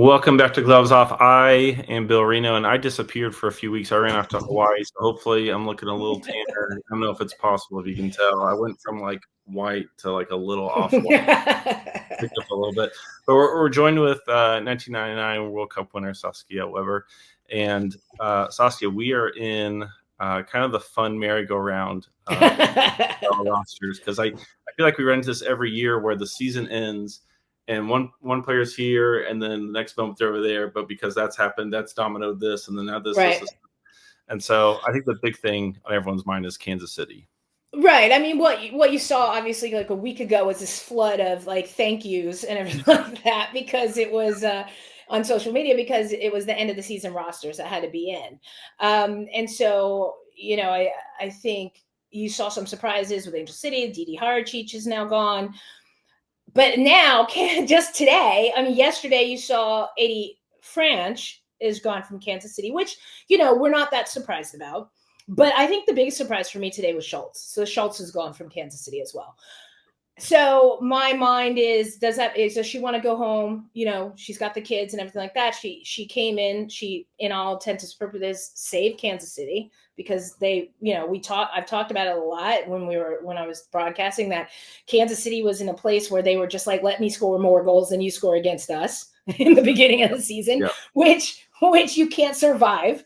Welcome back to Gloves Off. I am Bill Reno, and I disappeared for a few weeks. I ran off to Hawaii, so hopefully I'm looking a little tanner. I don't know if it's possible, if you can tell. I went from like white to like a little off-white, picked up a little bit. But we're joined with 1999 World Cup winner Saskia Webber. And Saskia, we are in kind of the fun merry-go-round rosters, because I feel like we run into this every year where the season ends and one player's here and then the next moment they're over there, but because that's happened, that's dominoed this, and then now this, right. this. And so I think the big thing on everyone's mind is Kansas City. Right. I mean, what you saw obviously like a week ago was this flood of like thank yous and everything like that, because it was on social media, because it was the end of the season rosters that had to be in. And so, I think you saw some surprises with Angel City. Didi Harachich is now gone. But now, just today, I mean, yesterday you saw Eddie French is gone from Kansas City, which, we're not that surprised about. But I think the biggest surprise for me today was Schultz. So Schultz is gone from Kansas City as well. So my mind is, does she want to go home? She's got the kids and everything like that. She came in, in all intents and purposes, saved Kansas City, because I've talked about it a lot when I was broadcasting, that Kansas City was in a place where they were just like, let me score more goals than you score against us in the beginning of the season, yeah. which you can't survive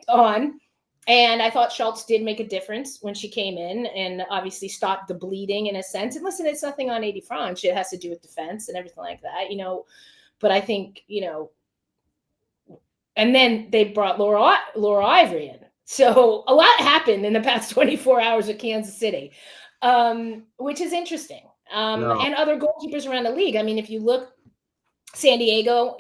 on. And I thought Schultz did make a difference when she came in and obviously stopped the bleeding in a sense. And listen, it's nothing on Eddie French. It has to do with defense and everything like that, But I think, and then they brought Laura Ivory in. So a lot happened in the past 24 hours at Kansas City, which is interesting. And other goalkeepers around the league. I mean, if you look, San Diego,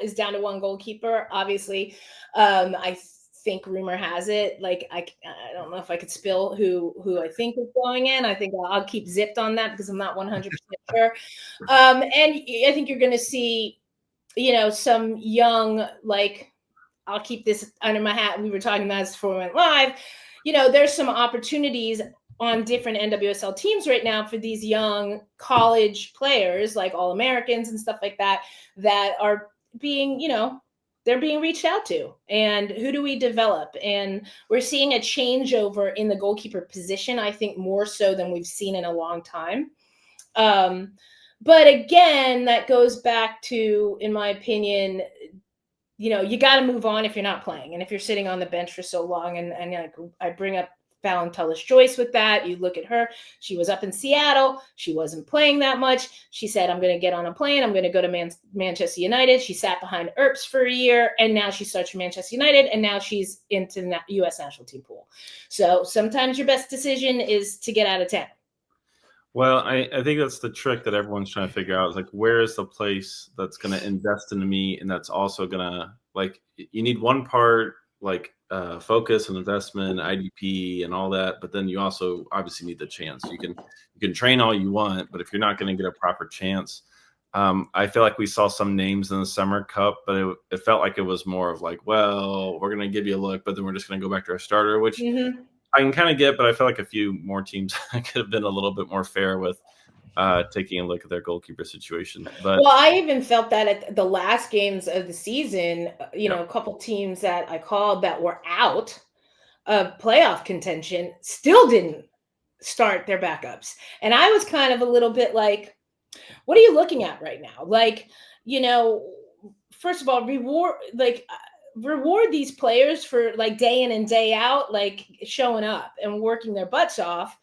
is down to one goalkeeper. Obviously, I think rumor has it, like I don't know if I could spill who I think is going in. I think I'll keep zipped on that because I'm not 100% sure. And I think you're going to see, some young, like, I'll keep this under my hat. We were talking about this before we went live. There's some opportunities on different NWSL teams right now for these young college players, like All-Americans and stuff like that are being, they're being reached out to. And who do we develop? And we're seeing a changeover in the goalkeeper position, I think more so than we've seen in a long time. But again, that goes back to, in my opinion, you got to move on if you're not playing. And if you're sitting on the bench for so long, and I bring up Fallon Tullis-Joyce with that. You look at her. She was up in Seattle. She wasn't playing that much. She said, I'm going to get on a plane. I'm going to go to Manchester United. She sat behind Earps for a year, and now she starts for Manchester United, and now she's into the U.S. national team pool. So sometimes your best decision is to get out of town. Well, I think that's the trick that everyone's trying to figure out, is like, where is the place that's going to invest into me, and that's also going to, like, you need one part, like, focus and investment, IDP and all that, but then you also obviously need the chance. You can train all you want, but if you're not going to get a proper chance, I feel like we saw some names in the Summer Cup, but it felt like it was more of like, well, we're going to give you a look, but then we're just going to go back to our starter, which I can kind of get, but I feel like a few more teams could have been a little bit more fair with taking a look at their goalkeeper situation. But well, I even felt that at the last games of the season, a couple teams that I called that were out of playoff contention still didn't start their backups. And I was kind of a little bit like, what are you looking at right now? Like, first of all, reward these players for like day in and day out, like showing up and working their butts off,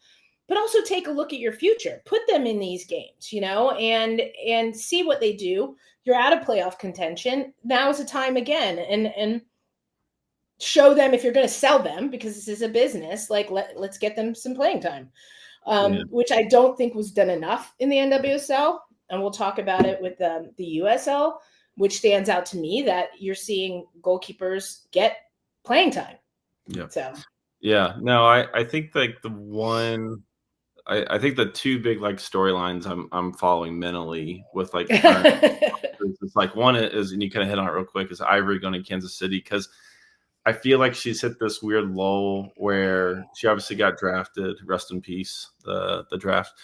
but also take a look at your future, put them in these games, and see what they do. You're out of playoff contention. Now is the time again. And show them, if you're going to sell them, because this is a business, like let's get them some playing time, which I don't think was done enough in the NWSL. And we'll talk about it with the USL, which stands out to me, that you're seeing goalkeepers get playing time. Yeah. So, yeah, no, I think like I think the two big like storylines I'm following mentally with like it's like, one is, and you kind of hit on it real quick, is Ivory going to Kansas City, because I feel like she's hit this weird lull where she obviously got drafted. Rest in peace, the draft.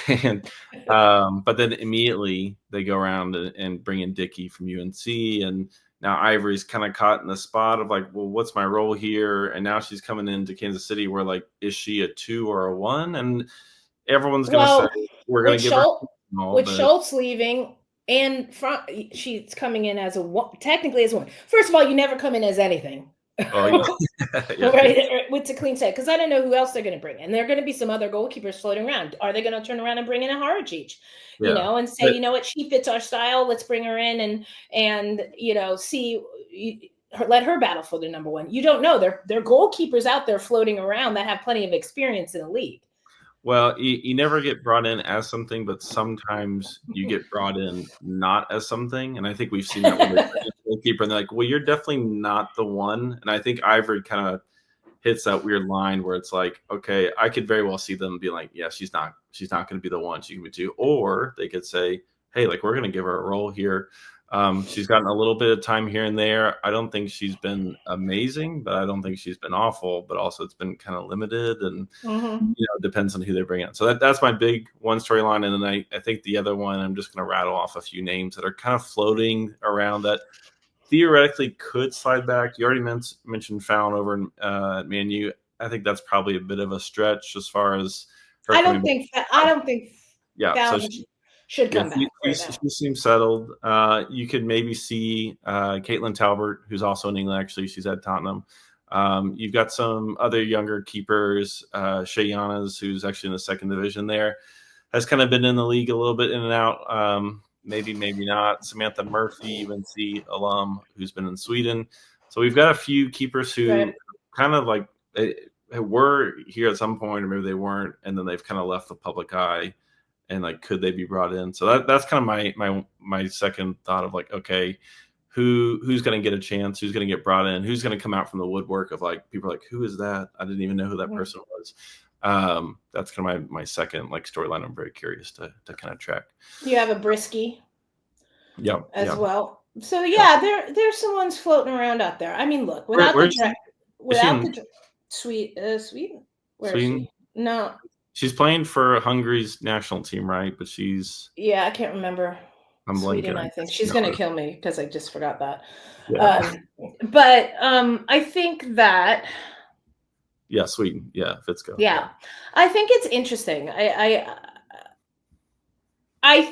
And but then immediately they go around and bring in Dickey from UNC, and now Ivory's kind of caught in the spot of like, well, what's my role here? And now she's coming into Kansas City, where like, is she a 2 or a 1? And everyone's gonna say we're gonna give her with Schultz leaving. And she's coming in as technically as one. First of all, you never come in as anything. Oh, yeah. Right, with a clean set, because I don't know who else they're going to bring, and there are going to be some other goalkeepers floating around. Are they going to turn around and bring in a Harvey, you know, and say, you know what, she fits our style, let's bring her in and you know, let her battle for the number one. You don't know. There are goalkeepers out there floating around that have plenty of experience in the league. Well, you never get brought in as something, but sometimes you get brought in not as something. And I think we've seen that with the goalkeeper. And they're like, well, you're definitely not the one. And I think Ivory kind of hits that weird line where it's like, okay, I could very well see them be like, yeah, she's not going to be the one. She can be 2. Or they could say, hey, like, we're going to give her a role here. She's gotten a little bit of time here and there. I don't think she's been amazing, but I don't think she's been awful, but also it's been kind of limited, and you know, it depends on who they bring in. So that's my big one storyline. And then I think the other one, I'm just going to rattle off a few names that are kind of floating around that theoretically could slide back. You already mentioned Fallon over at Man U. I think that's probably a bit of a stretch as far as her. I don't think yeah, Fallon so should come back. She seems settled. You could maybe see Caitlin Talbot, who's also in England. Actually, she's at Tottenham. You've got some other younger keepers. Shea Yanas, who's actually in the second division there, has kind of been in the league a little bit in and out. Maybe not. Samantha Murphy, UNC alum, who's been in Sweden. So we've got a few keepers who kind of like were here at some point, or maybe they weren't, and then they've kind of left the public eye. And like, could they be brought in? So that's kind of my second thought of like, okay, who's going to get a chance? Who's going to get brought in? Who's going to come out from the woodwork of like, people are like, who is that? I didn't even know who that person was. That's kind of my second like storyline. I'm very curious to kind of track. You have a Brisky, as well. So there's some ones floating around out there. I mean, look, without the Sweden, where is she? No. She's playing for Hungary's national team, right? But she's... Yeah, I can't remember. I'm Sweden, blanking. I think. She's going to kill me because I just forgot that. Yeah. But I think that... Yeah, Sweden. Yeah, Fitzko. Yeah. I think it's interesting. I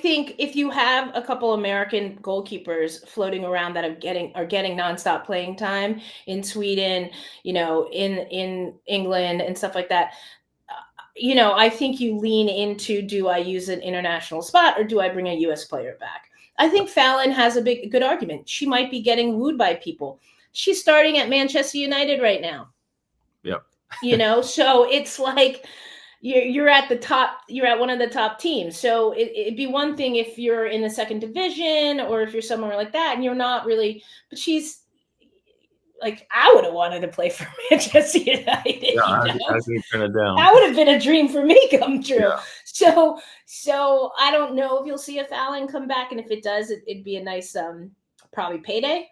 think if you have a couple American goalkeepers floating around that are getting nonstop playing time in Sweden, you know, in England and stuff like that, you know, I think you lean into, do I use an international spot or do I bring a U.S. player back? I think Fallon has a good argument. She might be getting wooed by people. She's starting at Manchester United right now. Yep. You know, so it's like you're at the top. You're at one of the top teams. So it'd be one thing if you're in the second division or if you're somewhere like that and you're not really. But she's. Like, I would have wanted to play for Manchester United. Yeah, I can turn it down. That would have been a dream for me come true. Yeah. So I don't know if you'll see a Fallon come back, and if it does, it'd be a nice probably payday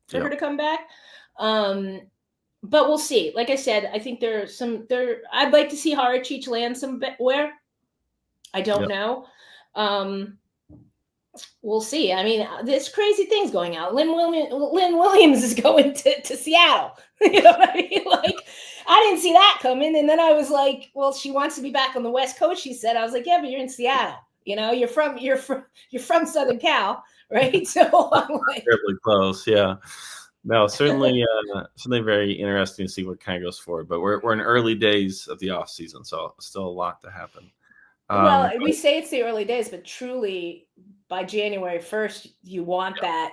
for her to come back. But we'll see. Like I said, I think I'd like to see Harvey land somewhere. I don't know. We'll see. I mean, there's crazy things going out. Lynn Williams is going to Seattle. You know what I mean? Like, I didn't see that coming. And then I was like, well, she wants to be back on the West Coast, she said. I was like, yeah, but you're in Seattle. You know, you're from Southern Cal, right? So I'm like, terribly close, yeah. No, certainly very interesting to see what kind of goes forward. But we're in early days of the off season, so still a lot to happen. Well, we say it's the early days, but truly by January 1st, you want that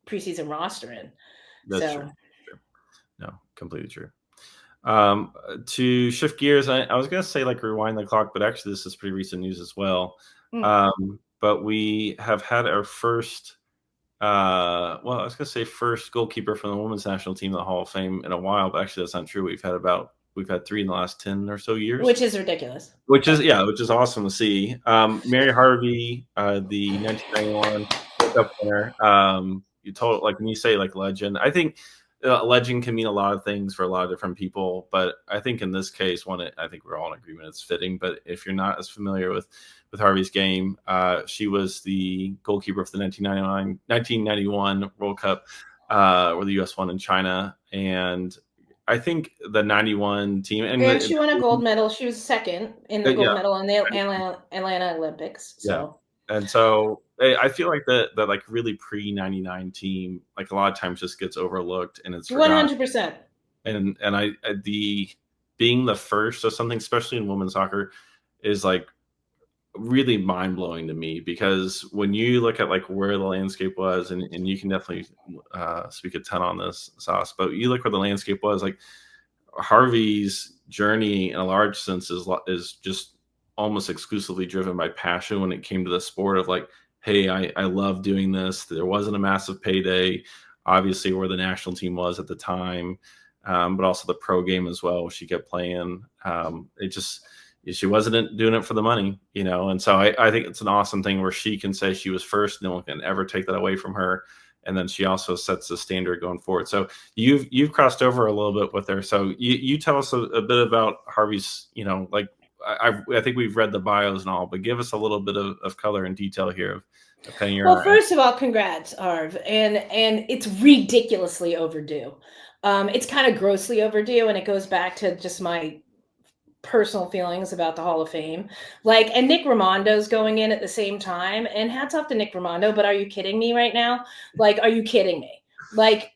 preseason roster in. That's true. No, completely true. To shift gears, I was going to say like rewind the clock, but actually this is pretty recent news as well. But we have had our first, I was going to say first goalkeeper from the women's national team in the Hall of Fame in a while, but actually that's not true. We've had 3 in the last 10 or so years. Which is ridiculous. Which is awesome to see. Mary Harvey, the 1991 World Cup winner. You told, like, when you say like legend, I think legend can mean a lot of things for a lot of different people, but I think in this case, I think we're all in agreement it's fitting. But if you're not as familiar with Harvey's game, she was the goalkeeper for the 1991 World Cup, where the U.S. won in China, and I think the 91 team, and she won a gold medal. She was second in the gold medal in the Atlanta Olympics. So. Yeah. And so I feel like that like really pre-99 team, like a lot of times just gets overlooked and it's 100%. And the being the first of something, especially in women's soccer, is like really mind blowing to me, because when you look at like where the landscape was, and you can definitely speak a ton on this, Sauce, but you look where the landscape was, like Harvey's journey in a large sense is just almost exclusively driven by passion when it came to the sport of like, hey, I love doing this. There wasn't a massive payday, obviously, where the national team was at the time, but also the pro game as well. She kept playing. She wasn't doing it for the money, and so I think it's an awesome thing where she can say she was first, no one can ever take that away from her. And then she also sets the standard going forward. So you've crossed over a little bit with her. So you tell us a bit about Harvey's, like I think we've read the bios and all, but give us a little bit of color and detail here of kind of your. Well, first of all, congrats, Harv, and it's ridiculously overdue. It's kind of grossly overdue, and it goes back to just my personal feelings about the Hall of Fame. Like, and Nick Rimondo's going in at the same time, and hats off to Nick Rimondo, but are you kidding me right now? Like, are you kidding me? Like,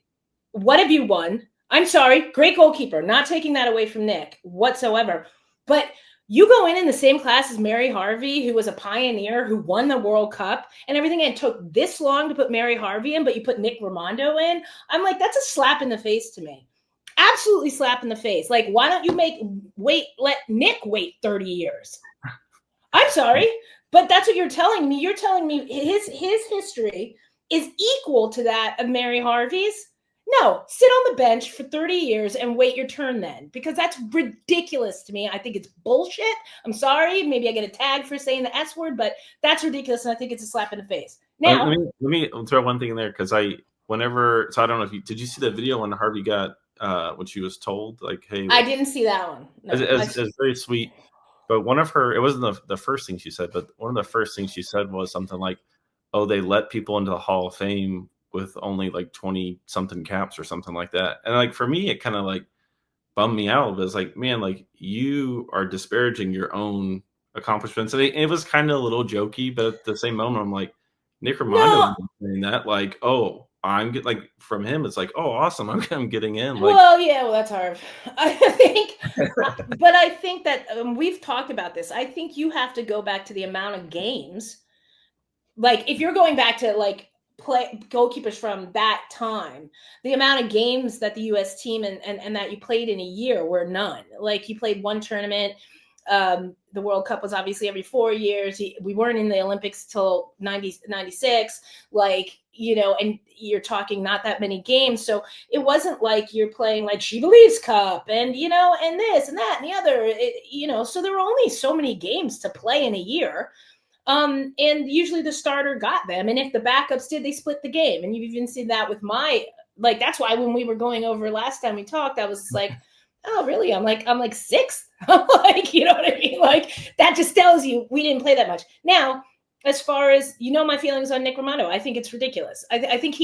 what have you won? I'm sorry, great goalkeeper, not taking that away from Nick whatsoever, but you go in the same class as Mary Harvey, who was a pioneer, who won the World Cup and everything, and it took this long to put Mary Harvey in, but you put Nick Rimondo in. I'm like, that's a slap in the face to me. Absolutely slap in the face. Like, why don't you let Nick wait 30 years? I'm sorry, but that's what you're telling me. You're telling me his history is equal to that of Mary Harvey's? No, sit on the bench for 30 years and wait your turn then, because that's ridiculous to me. I think it's bullshit. I'm sorry. Maybe I get a tag for saying the S word, but that's ridiculous, and I think it's a slap in the face. Now, let me throw one thing in there, because I don't know if did you see the video when Harvey got when she was told, like, hey, I didn't see that one. No, it's very sweet. But one of her, it wasn't the first thing she said, but one of the first things she said was something like, oh, they let people into the Hall of Fame with only like 20 something caps or something like that. And like, for me, it kind of like bummed me out. It was like, man, like, you are disparaging your own accomplishments. And it was kind of a little jokey, but at the same moment, I'm like, Nick Rimondo saying that, like, oh, I'm like, from him, it's like, oh, awesome, I'm getting in. Like, well, that's hard. I think, but I think that we've talked about this. I think you have to go back to the amount of games. Like, if you're going back to like play goalkeepers from that time, the amount of games that the U.S. team and that you played in a year were none. Like, you played one tournament. The World Cup was obviously every 4 years. We weren't in the Olympics till 96. Like, and you're talking not that many games. So it wasn't like you're playing like She Believes Cup and, and this and that and the other, so there were only so many games to play in a year. And usually the starter got them. And if the backups did, they split the game. And you've even seen that with that's why when we were going over last time we talked, I was like, oh, really? I'm like sixth. Like, you know what I mean? Like, that just tells you we didn't play that much. Now, as far as, my feelings on Nick Rimondo, I think it's ridiculous. I think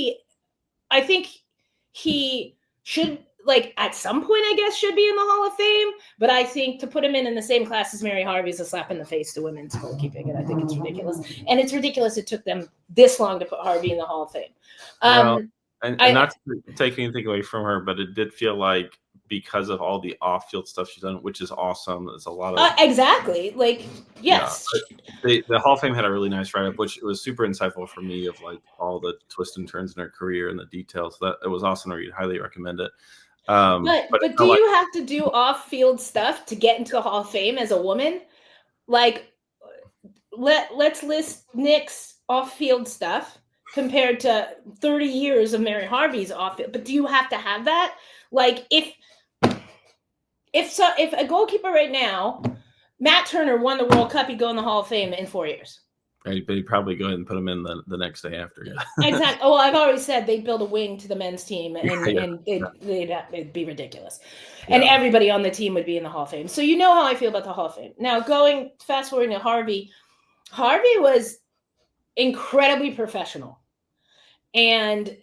he should, like, at some point, I guess, should be in the Hall of Fame. But I think to put him in the same class as Mary Harvey is a slap in the face to women's goalkeeping. And I think it's ridiculous. And it's ridiculous it took them this long to put Harvey in the Hall of Fame. And not to take anything away from her, but it did feel like, because of all the off-field stuff she's done, which is awesome. There's a lot of exactly, like, yes. Yeah, the Hall of Fame had a really nice write-up, which was super insightful for me, of like all the twists and turns in her career and the details. That it was awesome to read. Highly recommend it. But do you have to do off-field stuff to get into the Hall of Fame as a woman? Like, let's list Nick's off-field stuff compared to 30 years of Mary Harvey's off-field. But do you have to have that? Like, if a goalkeeper right now, Matt Turner won the World Cup, he'd go in the Hall of Fame in 4 years. Right, but you probably go ahead and put them in the next day after. Yeah. Exactly. Oh, I've already said they'd build a wing to the men's team, and Yeah. it'd be ridiculous, and Yeah. everybody on the team would be in the Hall of Fame. So you know how I feel about the Hall of Fame. Now, going fast forward to Harvey. Harvey was incredibly professional, and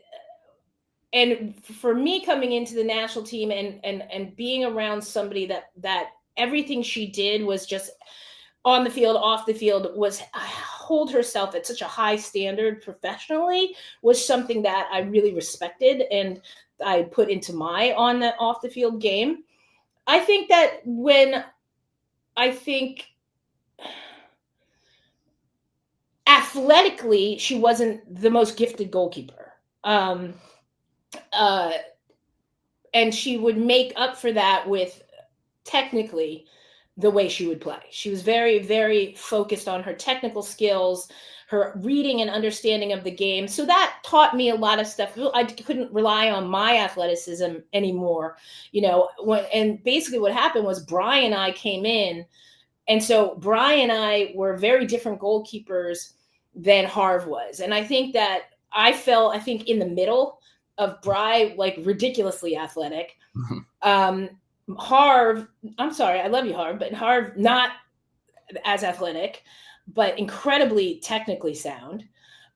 for me coming into the national team and being around somebody that everything she did was just on the field, off the field, was hold herself at such a high standard professionally, was something that I really respected and I put into my on the off the field game. I think that I think athletically she wasn't the most gifted goalkeeper. Uh, and she would make up for that with technically the way she would play. She was very, very focused on her technical skills, her reading and understanding of the game. So that taught me a lot of stuff. I couldn't rely on my athleticism anymore, and basically what happened was Brian and I came in. And so Brian and I were very different goalkeepers than Harv was. And I think that I think, in the middle of Bry, like ridiculously athletic. Harv, I'm sorry, I love you, Harv, but Harv not as athletic, but incredibly technically sound,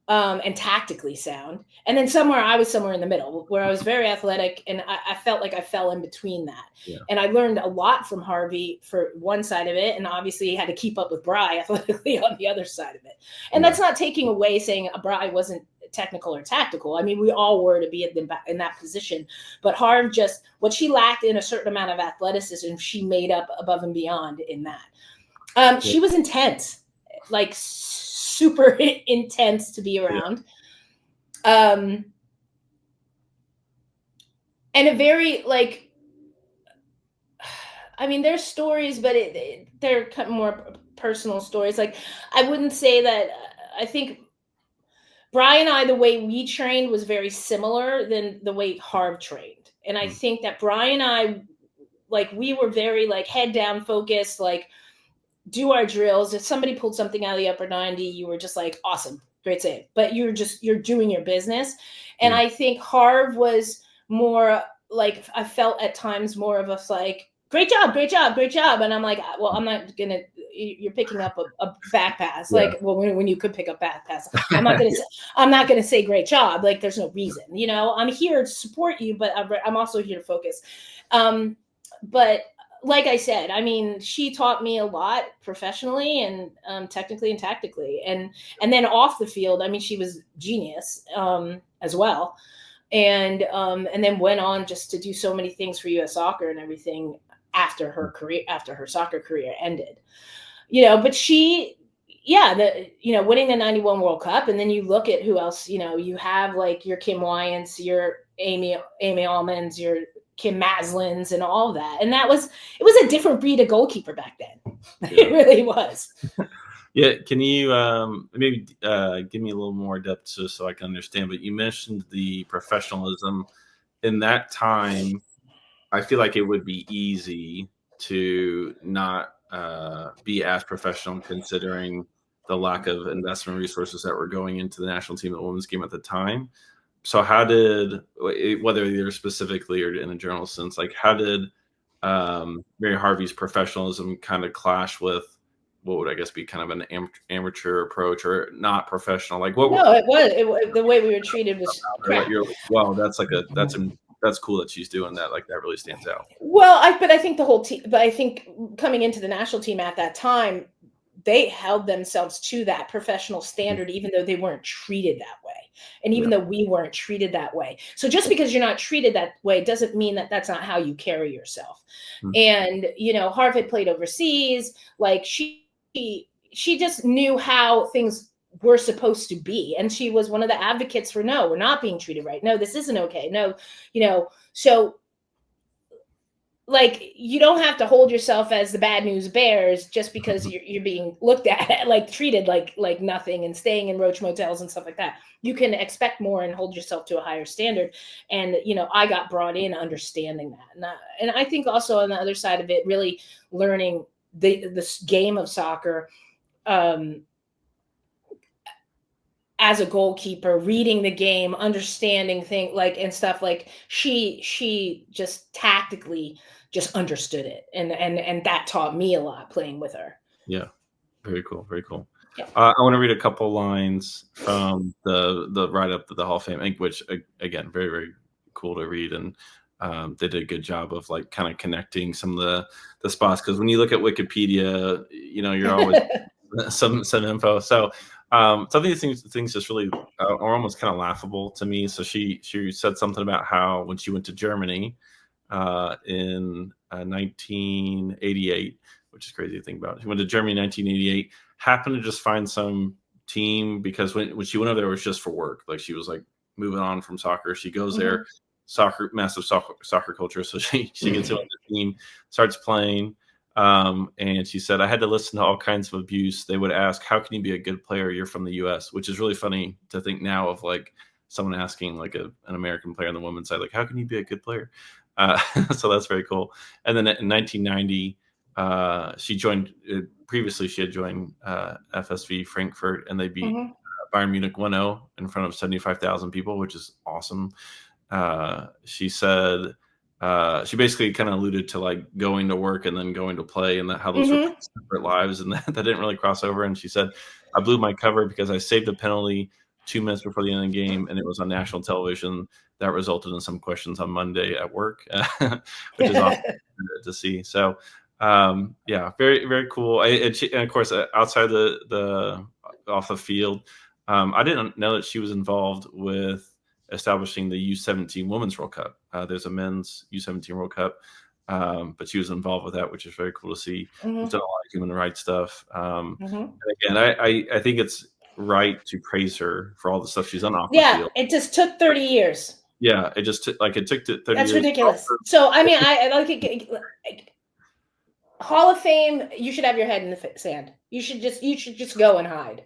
and tactically sound. And then I was somewhere in the middle where I was very athletic, and I felt like I fell in between that. Yeah. And I learned a lot from Harvey for one side of it, and obviously had to keep up with Bry athletically on the other side of it. And that's not taking away saying Bry wasn't technical or tactical. I mean, we all were to be in that position, but Harv, just what she lacked in a certain amount of athleticism, she made up above and beyond in that. She was intense, like super intense to be around. And a very, like, I mean, there's stories, but they're more personal stories. Like, I wouldn't say that. I think Brian and I, the way we trained was very similar than the way Harv trained. And I think that Brian and I, like, we were very, like, head down focused, like, do our drills. If somebody pulled something out of the upper 90, you were just like, awesome, great save. But you're doing your business. And I think Harv was more like, I felt at times more of us like, great job, great job, great job. And I'm like, well, I'm not going to, you're picking up a back pass. Yeah. Like, well, when you could pick up back pass, I'm not going to say great job. Like, there's no reason, I'm here to support you, but I'm also here to focus. But like I said, I mean, she taught me a lot professionally and technically and tactically, and then off the field, I mean, she was genius as well, and then went on just to do so many things for U.S. Soccer and everything after her soccer career ended, But she, winning the '91 World Cup, and then you look at who else, you have like your Kim Wyants, your Amy Almonds, your Kim Maslins, and all of that. And it was a different breed of goalkeeper back then. Yeah. It really was. Yeah. Can you maybe give me a little more depth so I can understand? But you mentioned the professionalism in that time. I feel like it would be easy to not be as professional, considering the lack of investment resources that were going into the national team, the women's game at the time. So how did, whether either specifically or in a general sense, like how did Mary Harvey's professionalism kind of clash with what would I guess be kind of an amateur approach or not professional? Like what? No, it was the way we were treated was crap. Wow, that's cool that she's doing that. Like that really stands out. Well, but I think the whole team. But I think coming into the national team at that time, they held themselves to that professional standard, even though they weren't treated that way. And even though we weren't treated that way. So just because you're not treated that way doesn't mean that that's not how you carry yourself. And, Harv had played overseas. Like she just knew how things were supposed to be. And she was one of the advocates for, no, we're not being treated right. No, this isn't okay. No, so like, you don't have to hold yourself as the bad news bears just because you're being looked at, like treated like nothing and staying in roach motels and stuff like that. You can expect more and hold yourself to a higher standard. And, I got brought in understanding that. And I think also on the other side of it, really learning this game of soccer, as a goalkeeper, reading the game, understanding things like and stuff like she just tactically just understood it, and that taught me a lot playing with her. Yeah. Very cool. Very cool. Yeah. I want to read a couple lines from the write up to the Hall of Fame, which again, very very cool to read, and they did a good job of like kind of connecting some of the spots because when you look at Wikipedia, you're always some info. So some of these things just really are almost kind of laughable to me. So she said something about how when she went to Germany in 1988, which is crazy to think about. She went to Germany in 1988, happened to just find some team because when she went over there, it was just for work. Like she was like moving on from soccer. She goes there, massive soccer culture. So she gets in on the team, starts playing. And she said, I had to listen to all kinds of abuse. They would ask, how can you be a good player? You're from the US, which is really funny to think now of like someone asking like an American player on the women's side, like, how can you be a good player? So that's very cool. And then in 1990, she joined, previously she had joined FSV Frankfurt, and they beat Bayern Munich 1-0 in front of 75,000 people, which is awesome. She said, she basically kind of alluded to like going to work and then going to play, and how those were separate lives, and that didn't really cross over. And she said, I blew my cover because I saved a penalty 2 minutes before the end of the game, and it was on national television. That resulted in some questions on Monday at work, which is awesome to see. So, yeah, very very cool. And of course, outside the off the field, I didn't know that she was involved with establishing the U17 Women's World Cup. There's a men's U17 World Cup, but she was involved with that, which is very cool to see. She's done a lot of human rights stuff. And again, I think it's right to praise her for all the stuff she's done off the field. It just took 30 years. Yeah, it just took 30 years. That's ridiculous. So I mean, I like it. Hall of Fame, you should have your head in the sand. You should just go and hide,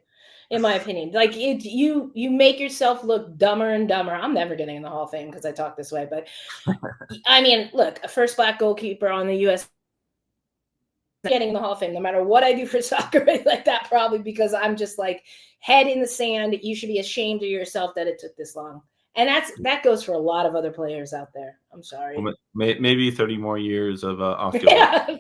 in my opinion. Like you make yourself look dumber and dumber. I'm never getting in the Hall of Fame because I talk this way, but I mean, look, a first Black goalkeeper on the U.S. getting in the Hall of Fame, no matter what I do for soccer, like that, probably because I'm just like head in the sand. You should be ashamed of yourself that it took this long. And that goes for a lot of other players out there. I'm sorry. Well, maybe 30 more years of off field. Yeah.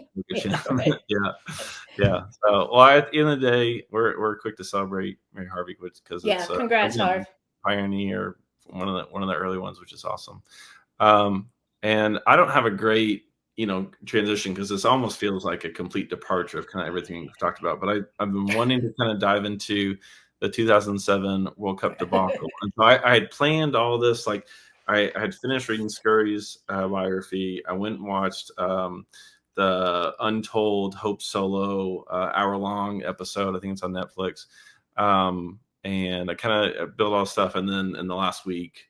So, well, at the end of the day, we're quick to celebrate Mary Harvey because it's congrats, Harv. Pioneer, one of the early ones, which is awesome. And I don't have a great transition because this almost feels like a complete departure of kind of everything we've talked about. But I've been wanting to kind of dive into the 2007 World Cup debacle. And so I had planned all this. Like I had finished reading Scurry's biography. I went and watched the Untold Hope Solo hour-long episode. I think it's on Netflix. And I kind of built all stuff. And then in the last week,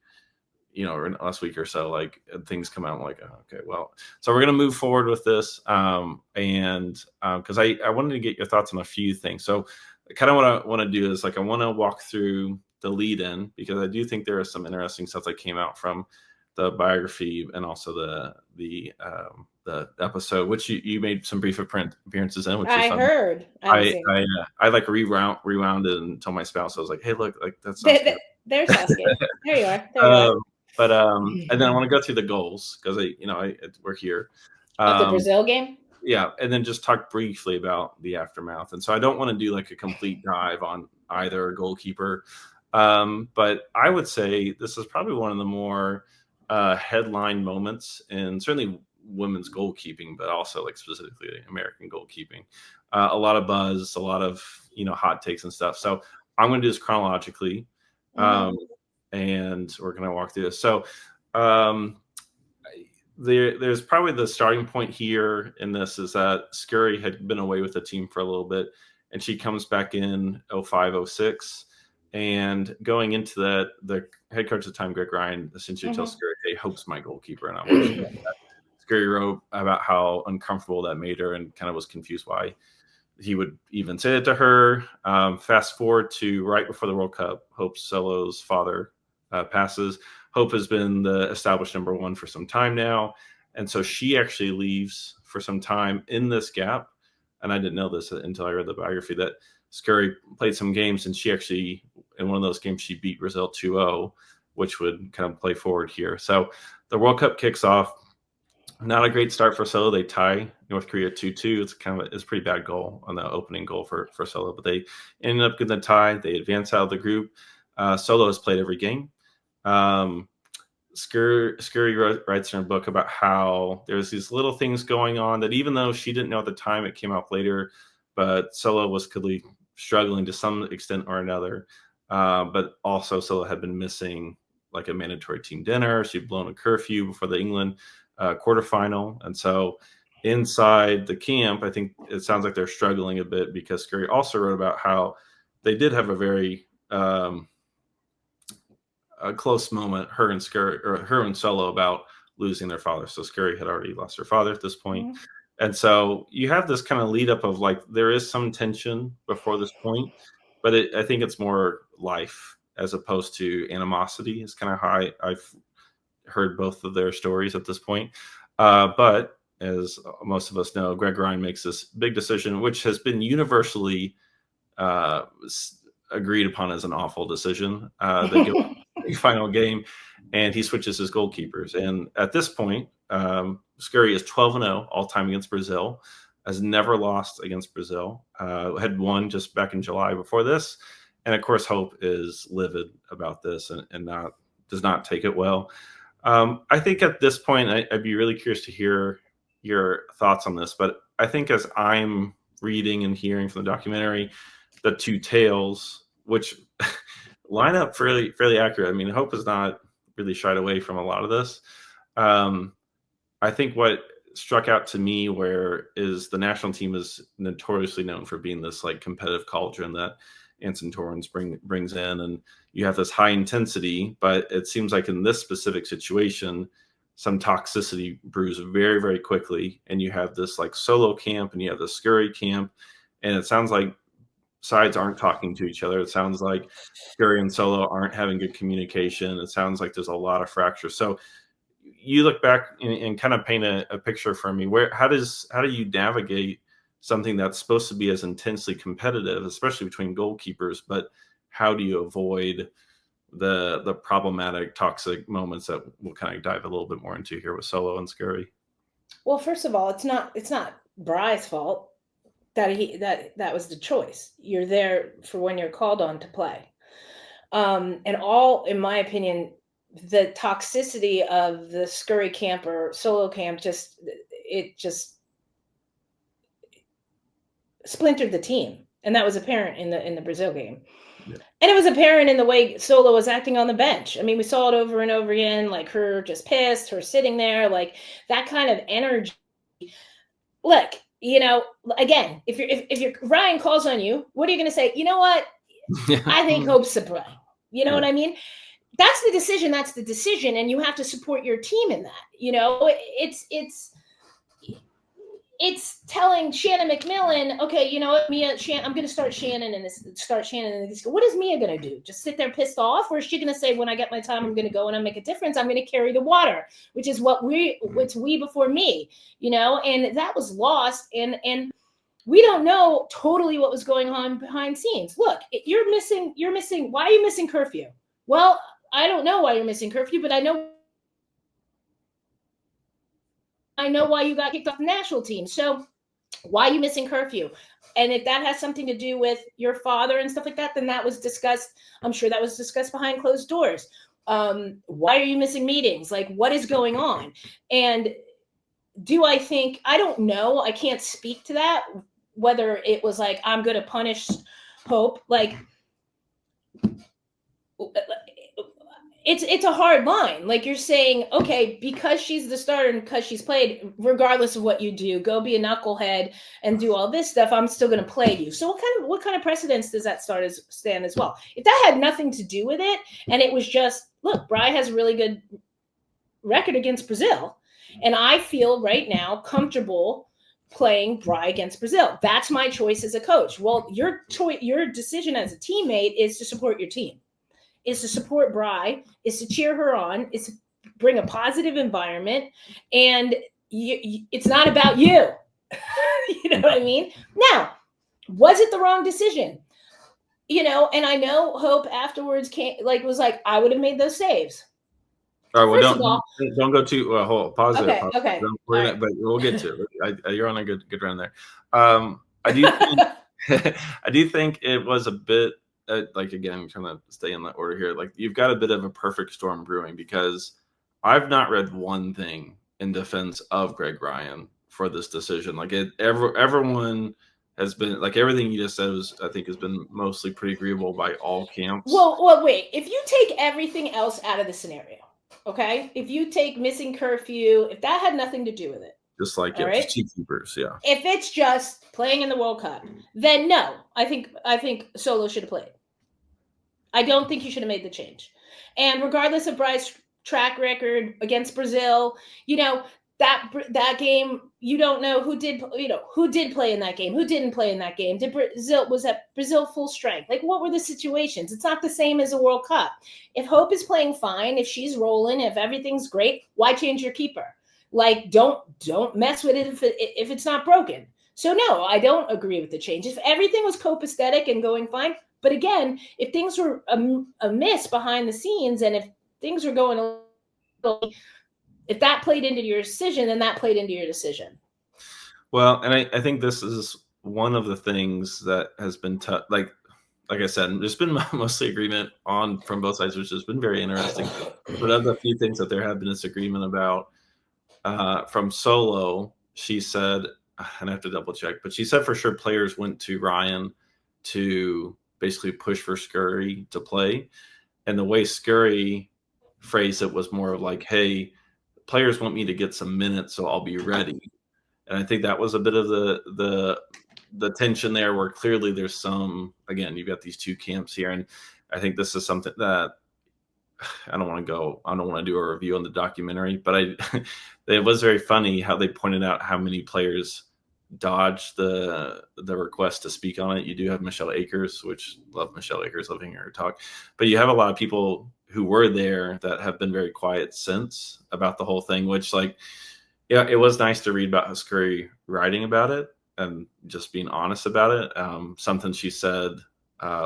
or last week or so, like things come out. I'm like, oh, okay, well, so we're going to move forward with this. And because I wanted to get your thoughts on a few things. So kind of what I want to do is like I want to walk through the lead in because I do think there is some interesting stuff that came out from the biography and also the episode, which you made some brief appearances in, which I heard. I like rewound it and told my spouse, I was like, hey, look, like that's there's Saskia. There you are. There you are. But and then I want to go through the goals because we're here. Of the Brazil game. Yeah, and then just talk briefly about the aftermath. And so I don't want to do like a complete dive on either goalkeeper, but I would say this is probably one of the more headline moments in certainly women's goalkeeping, but also like specifically American goalkeeping. A lot of buzz, a lot of hot takes and stuff. So I'm going to do this chronologically, and we're going to walk through this. So there's probably the starting point here in this is that Scurry had been away with the team for a little bit, and she comes back in 05-06. And going into that, the head coach at the time, Greg Ryan, essentially tells Scurry, hey, Hope's my goalkeeper. And I want you to know that. Scurry wrote about how uncomfortable that made her and kind of was confused why he would even say it to her. Fast forward to right before the World Cup, Hope Solo's father passes. Hope has been the established number one for some time now. And so she actually leaves for some time in this gap. And I didn't know this until I read the biography that Scurry played some games and she actually in one of those games, she beat Brazil 2-0, which would kind of play forward here. So the World Cup kicks off. Not a great start for Seoul. They tie North Korea 2-2. It's a pretty bad goal on the opening goal for Seoul, but they ended up getting the tie. They advance out of the group. Solo has played every game. Scurry writes in her book about how there's these little things going on that even though she didn't know at the time, it came out later, but Solo was clearly struggling to some extent or another. But also Solo had been missing like a mandatory team dinner. She'd blown a curfew before the England quarterfinal. And so inside the camp, I think it sounds like they're struggling a bit because Scurry also wrote about how they did have a very a close moment, her and Solo, about losing their father. So Scurry had already lost her father at this point. Mm-hmm. And so you have this kind of lead up of like, there is some tension before this point, but I think it's more life as opposed to animosity is kind of how I've heard both of their stories at this point. But as most of us know, Greg Ryan makes this big decision, which has been universally agreed upon as an awful decision. They go a final game, and he switches his goalkeepers. And at this point, Scurry is 12-0 all time against Brazil, has never lost against Brazil, had won just back in July before this. And of course, Hope is livid about this and does not take it well. I think at this point, I'd be really curious to hear your thoughts on this. But I think as I'm reading and hearing from the documentary, the two tales, which line up fairly accurate. I mean, Hope has not really shied away from a lot of this. I think what struck out to me is the national team is notoriously known for being this like competitive cauldron that Anson Torrens brings in, and you have this high intensity, but it seems like in this specific situation, some toxicity brews very, very quickly, and you have this like Solo camp and you have the Scurry camp, and it sounds like sides aren't talking to each other. It sounds like Scurry and Solo aren't having good communication. It sounds like there's a lot of fracture. So you look back and kind of paint a picture for me. How do you navigate something that's supposed to be as intensely competitive, especially between goalkeepers, but how do you avoid the problematic, toxic moments that we'll kind of dive a little bit more into here with Solo and Scurry? Well, first of all, it's not Bry's fault that was the choice. You're there for when you're called on to play. And all, in my opinion, the toxicity of the Scurry camp or Solo camp just splintered the team. And that was apparent in the Brazil game. Yeah. And it was apparent in the way Solo was acting on the bench. I mean, we saw it over and over again, like her just pissed, her sitting there, like that kind of energy. Look, you know, again, if Ryan calls on you, what are you going to say? You know what? Yeah. I think Hope's to play. You know what I mean? That's the decision. That's the decision. And you have to support your team in that. You know, it's telling Shannon McMillan, okay, you know what, Mia, I'm going to start Shannon in this. What is Mia going to do? Just sit there pissed off? Or is she going to say, when I get my time, I'm going to go and I make a difference. I'm going to carry the water, which is it's we before me, you know, and that was lost. And we don't know totally what was going on behind scenes. Look, you're missing. Why are you missing curfew? Well, I don't know why you're missing curfew, but I know why you got kicked off the national team. So why are you missing curfew? And if that has something to do with your father and stuff like that, then that was discussed. I'm sure that was discussed behind closed doors. Why are you missing meetings? Like, what is going on? And I don't know. I can't speak to that, whether it was like, I'm going to punish Hope. Like, it's a hard line. Like, you're saying, okay, because she's the starter and because she's played, regardless of what you do, go be a knucklehead and do all this stuff, I'm still going to play you. So what kind of precedence does that stand as well? If that had nothing to do with it, and it was just, look, Bry has a really good record against Brazil, and I feel right now comfortable playing Bry against Brazil. That's my choice as a coach. Well, your decision as a teammate is to support your team. Is to support Bry, is to cheer her on, is to bring a positive environment, and it's not about you. You know what I mean? Now, was it the wrong decision? you know, and I know Hope afterwards was like, I would have made those saves. All right, well, First of all, don't go too pause there. okay, okay, We're gonna, right. but we'll get to it. You're on a good run there. I do think I do think it was a bit like, again, trying to stay in that order here. Like, you've got a bit of a perfect storm brewing, because I've not read one thing in defense of Greg Ryan for this decision. Like, everyone has been like, everything you just said I think has been mostly pretty agreeable by all camps. Well, wait. If you take everything else out of the scenario, okay? If you take missing curfew, if that had nothing to do with it, Just like, all right? just keepers, yeah. If it's just playing in the World Cup, then no. I think Solo should have played. I don't think you should have made the change. And regardless of Bryce's track record against Brazil, you know, that game, you don't know who did play in that game, who didn't play in that game. Was that Brazil full strength? Like, what were the situations? It's not the same as a World Cup. If Hope is playing fine, if she's rolling, if everything's great, why change your keeper? Like, don't mess with it if it's not broken. So no, I don't agree with the change. If everything was copacetic and going fine, but again, if things were amiss behind the scenes, and if things were going a little, if that played into your decision, then that played into your decision. Well, and I think this is one of the things that has been tough. Like I said, there's been mostly agreement from both sides, which has been very interesting. But of the few things that there have been disagreement about, from Solo, she said, and I have to double check, but she said for sure players went to Ryan to basically push for Scurry to play. And the way Scurry phrased it was more of like, hey, players want me to get some minutes, so I'll be ready. And I think that was a bit of the tension there, where clearly there's some, again, you've got these two camps here. And I think this is something that I don't want to do a review on the documentary, but it was very funny how they pointed out how many players dodged the request to speak on it. You do have Michelle Akers, which love Michelle Akers, loving her talk, but you have a lot of people who were there that have been very quiet since about the whole thing, which, like, yeah, it was nice to read about Scurry writing about it and just being honest about it. Something she said,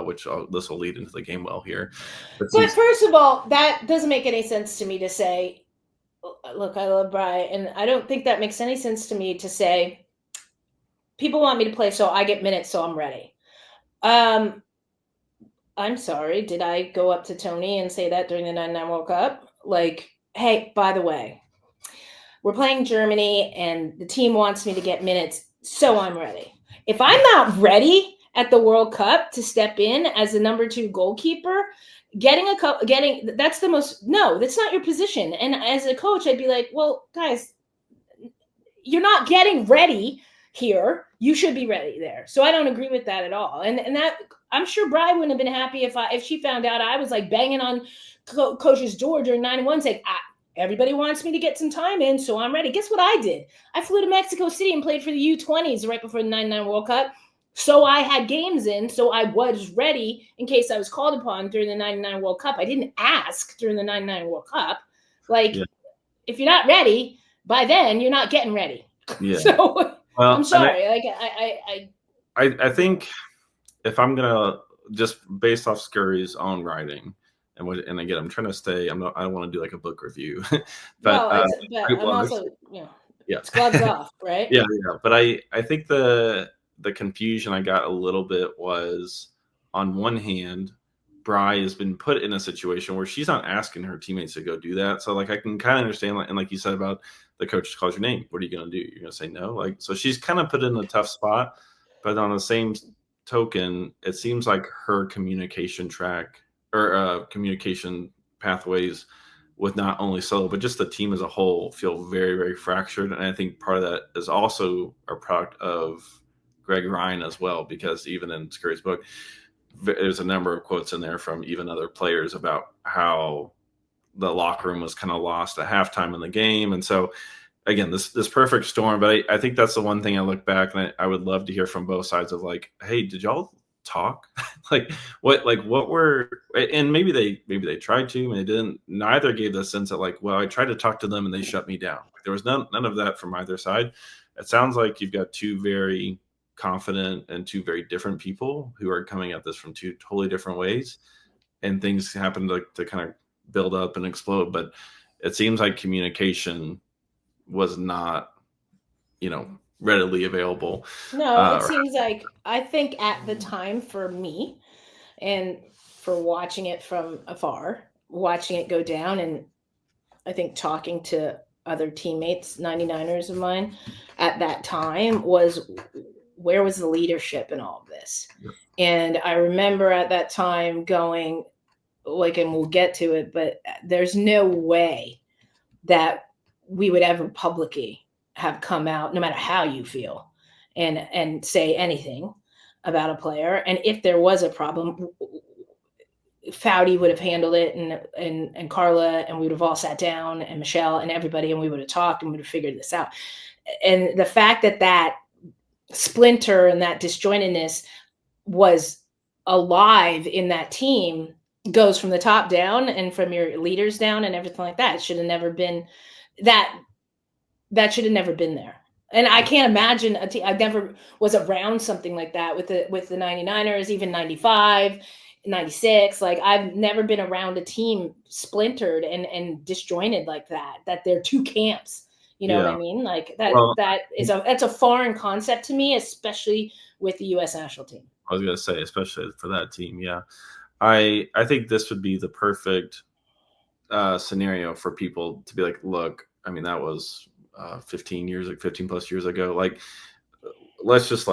which this will lead into the game well here. But first of all, that doesn't make any sense to me to say, look, I love Bri, and I don't think that makes any sense to me to say, people want me to play, so I get minutes, so I'm ready. I'm sorry, did I go up to Tony and say that during the 99 World Cup? Like, hey, by the way, we're playing Germany, and the team wants me to get minutes, so I'm ready. If I'm not ready at the World Cup to step in as the number 2 goalkeeper, that's not your position. And as a coach, I'd be like, well, guys, you're not getting ready here. You should be ready there. So I don't agree with that at all. And that, I'm sure Bri wouldn't have been happy if she found out I was like banging on coach's door during 91 saying, everybody wants me to get some time in, so I'm ready. Guess what I did? I flew to Mexico City and played for the U20s right before the 99 World Cup. So I had games in, so I was ready in case I was called upon during the 99 World Cup. I didn't ask during the 99 World Cup. Like, if you're not ready, by then you're not getting ready. Yeah. So, well, I'm sorry. I think if I'm gonna, just based off Scurry's own writing, and again, I'm trying to stay. I don't want to do like a book review, but I'm also, it's gloves off, right? Yeah. But I think the confusion I got a little bit was, on one hand, Bri has been put in a situation where she's not asking her teammates to go do that. So, like, I can kind of understand, and like you said about the coach calls your name, what are you going to do? You're going to say no? Like, so she's kind of put in a tough spot. But on the same token, it seems like her communication track or communication pathways with not only Solo, but just the team as a whole feel very, very fractured. And I think part of that is also a product of Greg Ryan as well, because even in Scurry's book, there's a number of quotes in there from even other players about how the locker room was kind of lost at halftime in the game. And so, again, this perfect storm. But I think that's the one thing I look back, and I would love to hear from both sides of, like, hey, did y'all talk? what were, and maybe they tried to, and they didn't. Neither gave the sense that, like, well, I tried to talk to them and they shut me down. There was none of that from either side. It sounds like you've got two very confident and two very different people who are coming at this from two totally different ways, and things happen to kind of build up and explode. But it seems like communication was not, readily available. No, it seems like, I think at the time for me, and for watching it from afar, watching it go down, and I think talking to other teammates, 99ers of mine at that time, was where was the leadership in all of this? Yep. And I remember at that time going, like, and we'll get to it, but there's no way that we would ever publicly have come out, no matter how you feel, and say anything about a player. And if there was a problem, Foudy would have handled it, and Carla, and we would have all sat down, and Michelle and everybody, and we would have talked and we would have figured this out. And the fact that splinter and that disjointedness was alive in that team goes from the top down and from your leaders down and everything like that. It should have never been that should have never been there. And I can't imagine a team. I never was around something like that with the 99ers, even 95, 96. Like, I've never been around a team splintered and disjointed like that they're two camps. You know what I mean? Like that's a foreign concept to me, especially with the U.S. national team. I was going to say, especially for that team. Yeah. I think this would be the perfect scenario for people to be like, look, I mean, that was 15 plus years ago. Like, let's just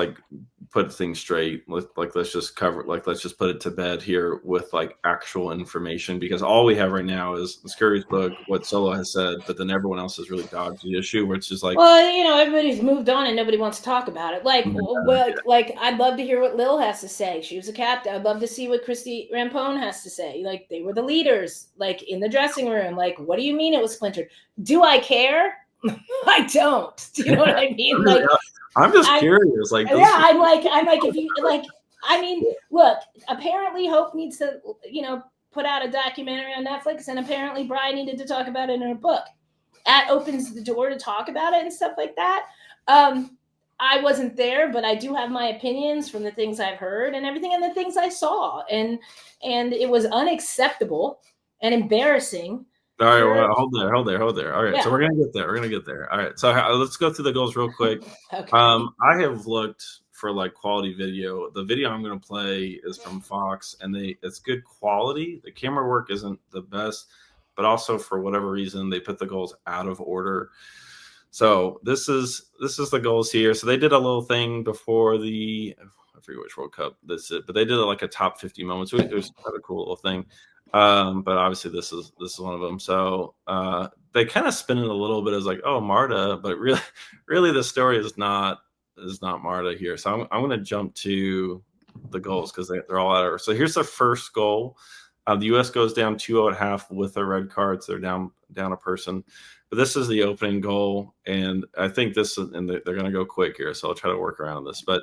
put things straight. Let's just put it to bed here with actual information, because all we have right now is Scurry's book, what Solo has said, but then everyone else has really dodged the issue, where it's just everybody's moved on and nobody wants to talk about it. I'd love to hear what Lil has to say. She was a captain. I'd love to see what Christy Rampone has to say. Like, they were the leaders, in the dressing room. Like, what do you mean it was splintered? Do I care? I don't. Do you know what I mean? I'm just curious. I'm like, if you look, apparently Hope needs to, put out a documentary on Netflix, and apparently Brian needed to talk about it in her book. That opens the door to talk about it and stuff like that. I wasn't there, but I do have my opinions from the things I've heard and everything, and the things I saw, and it was unacceptable and embarrassing. All right, well, hold there. All right, yeah. So we're gonna get there. All right, so let's go through the goals real quick. Okay. I have looked for quality video. The video I'm gonna play is from Fox, and it's good quality. The camera work isn't the best, but also for whatever reason they put the goals out of order. So this is the goals here. So they did a little thing before I forget which World Cup this is, but they did a top 50 moments. It was kind of a cool little thing. But obviously this is one of them. So they kind of spin it a little bit as Marta, but really the story is not Marta here. So I'm going to jump to the goals, because they're all out of her. So here's the first goal. The U.S. goes down 2-0 at half with a red card, so they're down a person. But this is the opening goal, and I think they're going to go quick here, so I'll try to work around this. But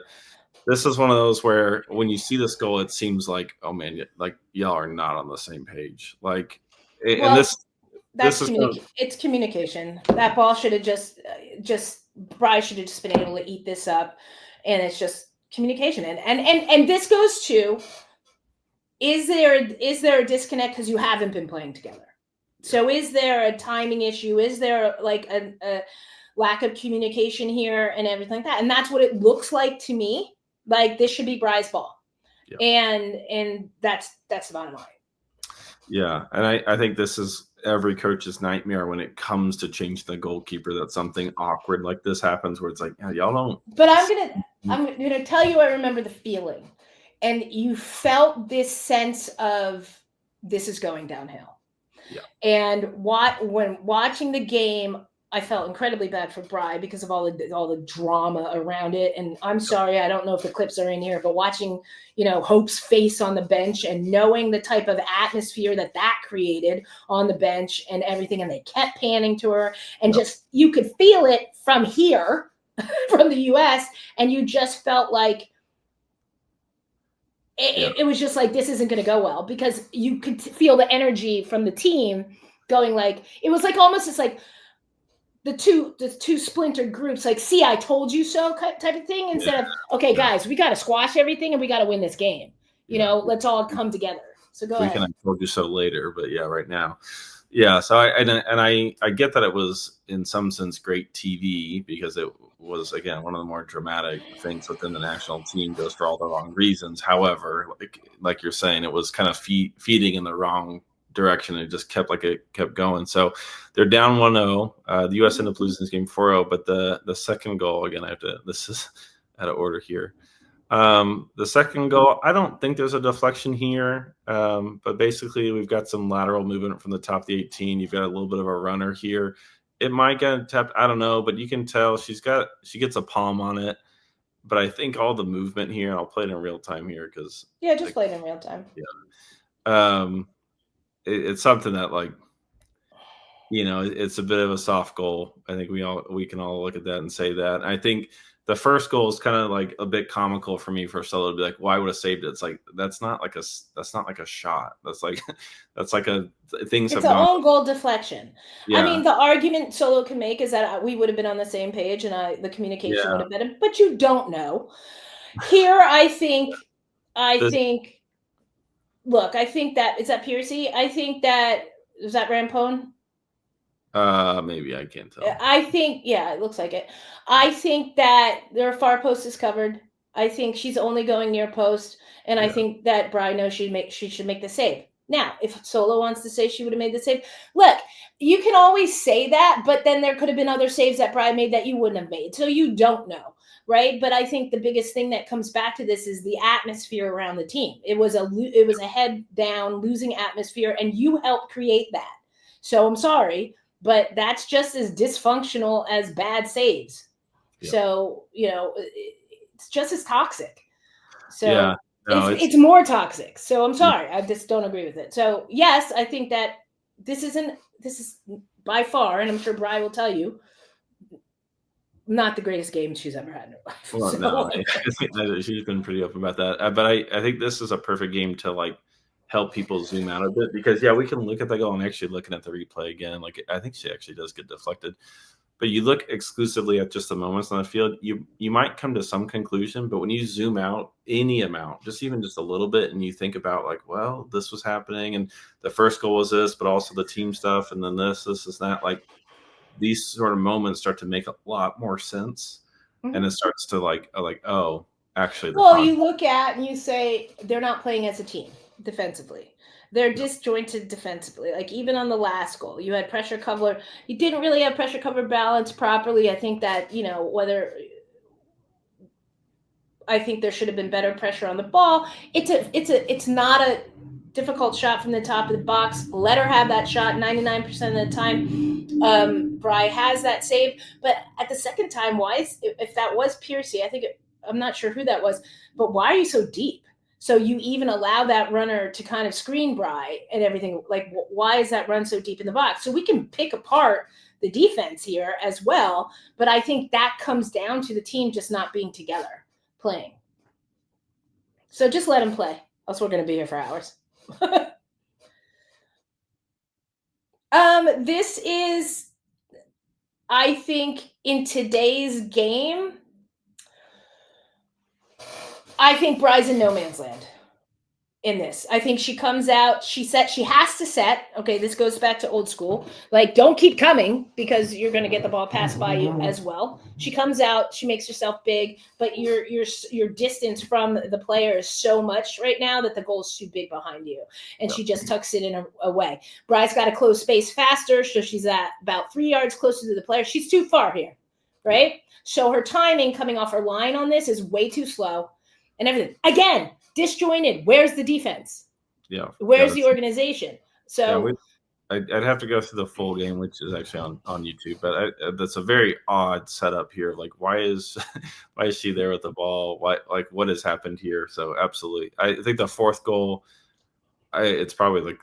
this is one of those where when you see this goal, it seems like, oh man, y'all are not on the same page. It's communication. That ball should have just Bryce should have just been able to eat this up, and it's just communication. And this goes to, is there a disconnect because you haven't been playing together? So is there a timing issue? Is there a lack of communication here and everything like that? And that's what it looks like to me. This should be Bry's ball. Yeah. And that's the bottom line. Yeah. And I think this is every coach's nightmare when it comes to change the goalkeeper, that something awkward like this happens, where it's y'all don't. But I'm gonna tell you, I remember the feeling. And you felt this sense of, this is going downhill. Yeah. And when watching the game, I felt incredibly bad for Bry because of all the drama around it. And I'm sorry, I don't know if the clips are in here, but watching, Hope's face on the bench and knowing the type of atmosphere that created on the bench and everything, and they kept panning to her, and just, you could feel it from here, from the US, and you just felt like it was just this isn't going to go well, because you could feel the energy from the team going, it was almost just the two splintered groups, like, see, I told you so type of thing, instead of, okay, guys, we got to squash everything and we got to win this game. You know, let's all come together. So go ahead. I told you so later, but yeah, right now. Yeah, so I get that it was in some sense great TV because it was, again, one of the more dramatic things within the national team, goes for all the wrong reasons. However, like you're saying, it was kind of feeding in the wrong direction. It just kept going. So they're down 1-0. The U.S. ended up losing this game 4-0, but the second goal, again, this is out of order here. The second goal, I don't think there's a deflection here, but basically we've got some lateral movement from the top of the 18. You've got a little bit of a runner here. It might get tapped, I don't know, but you can tell she gets a palm on it. But I think all the movement here, I'll play it in real time here because just play it in real time. Yeah, it's something that, it's a bit of a soft goal. I think we can all look at that and say that. I think the first goal is kind of like a bit comical for me for Solo to be like, why would have saved it? It's like, that's not like a shot. That's like things it's have gone. It's an own goal deflection. Yeah. I mean, the argument Solo can make is that we would have been on the same page and the communication would have been, but you don't know. Here, I think, look, I think that, is that Piercy? I think that, is that Rampone? Maybe, I can't tell. I think, yeah, it looks like it. I think that their far post is covered. I think she's only going near post, and I think that Bri knows she should make the save. Now, if Solo wants to say she would have made the save, look, you can always say that, but then there could have been other saves that Bri made that you wouldn't have made, so you don't know, right? But I think the biggest thing that comes back to this is the atmosphere around the team. It was a head down, losing atmosphere, and you helped create that. So I'm sorry, but that's just as dysfunctional as bad saves. Yep. So, it's just as toxic. So it's more toxic. So I'm sorry, I just don't agree with it. So yes, I think that this is by far, and I'm sure Bri will tell you, not the greatest game she's ever had in her life. Well, so. No, she's been pretty open about that. But I think this is a perfect game to help people zoom out a bit, because we can look at the goal and actually looking at the replay again. I think she actually does get deflected, but you look exclusively at just the moments on the field, you might come to some conclusion, but when you zoom out any amount, even just a little bit, and you think about well, this was happening and the first goal was this, but also the team stuff, and then this is that, these sort of moments start to make a lot more sense. Mm-hmm. And it starts to oh, actually. You look at and you say, they're not playing as a team defensively. They're disjointed defensively. Even on the last goal, you had pressure cover. You didn't really have pressure cover balance properly. I think that, I think there should have been better pressure on the ball. It's not a difficult shot from the top of the box. Let her have that shot 99% of the time. Bri has that save, but at the second time, if that was Piercy, I'm not sure who that was, but why are you so deep? So you even allow that runner to kind of screen Bri and everything. Why is that run so deep in the box? So we can pick apart the defense here as well, but I think that comes down to the team just not being together, playing. So just let them play, else we're going to be here for hours. This is, I think, in today's game, I think Bri's in no man's land in this. I think she comes out, she has to set. Okay, this goes back to old school. Don't keep coming, because you're going to get the ball passed by you as well. She comes out, she makes herself big, but your distance from the player is so much right now that the goal is too big behind you, and she just tucks it in away. Bri's got to close space faster, so she's at about 3 yards closer to the player. She's too far here, right? So her timing coming off her line on this is way too slow. And everything. Again, disjointed. Where's the defense? Yeah. Where's the organization? So I'd have to go through the full game, which is actually on YouTube. But that's a very odd setup here. Why is she there with the ball? Why? What has happened here? So absolutely, I think the fourth goal, it's probably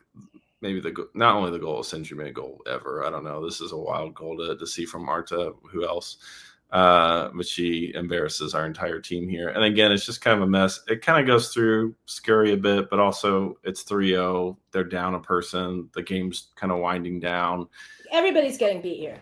maybe not only the goal of century minute goal ever. I don't know. This is a wild goal to see from Marta. Who else? But she embarrasses our entire team here. And again, it's just kind of a mess. It kind of goes through Scurry a bit, but also it's 3-0. They're down a person. The game's kind of winding down. everybody's getting beat here.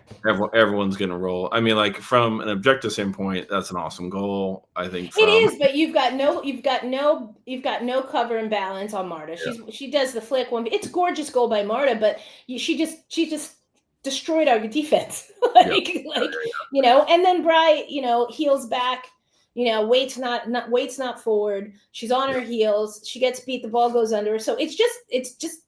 Everyone's gonna roll. I mean, like from an objective standpoint, that's an awesome goal. I think it is, but you've got no cover and balance on Marta. She does the flick one. It's a gorgeous goal by Marta, but she just destroyed our defense. And then Bry, heels back. Wait's not forward. She's on her heels. She gets beat. The ball goes under her. So it's just.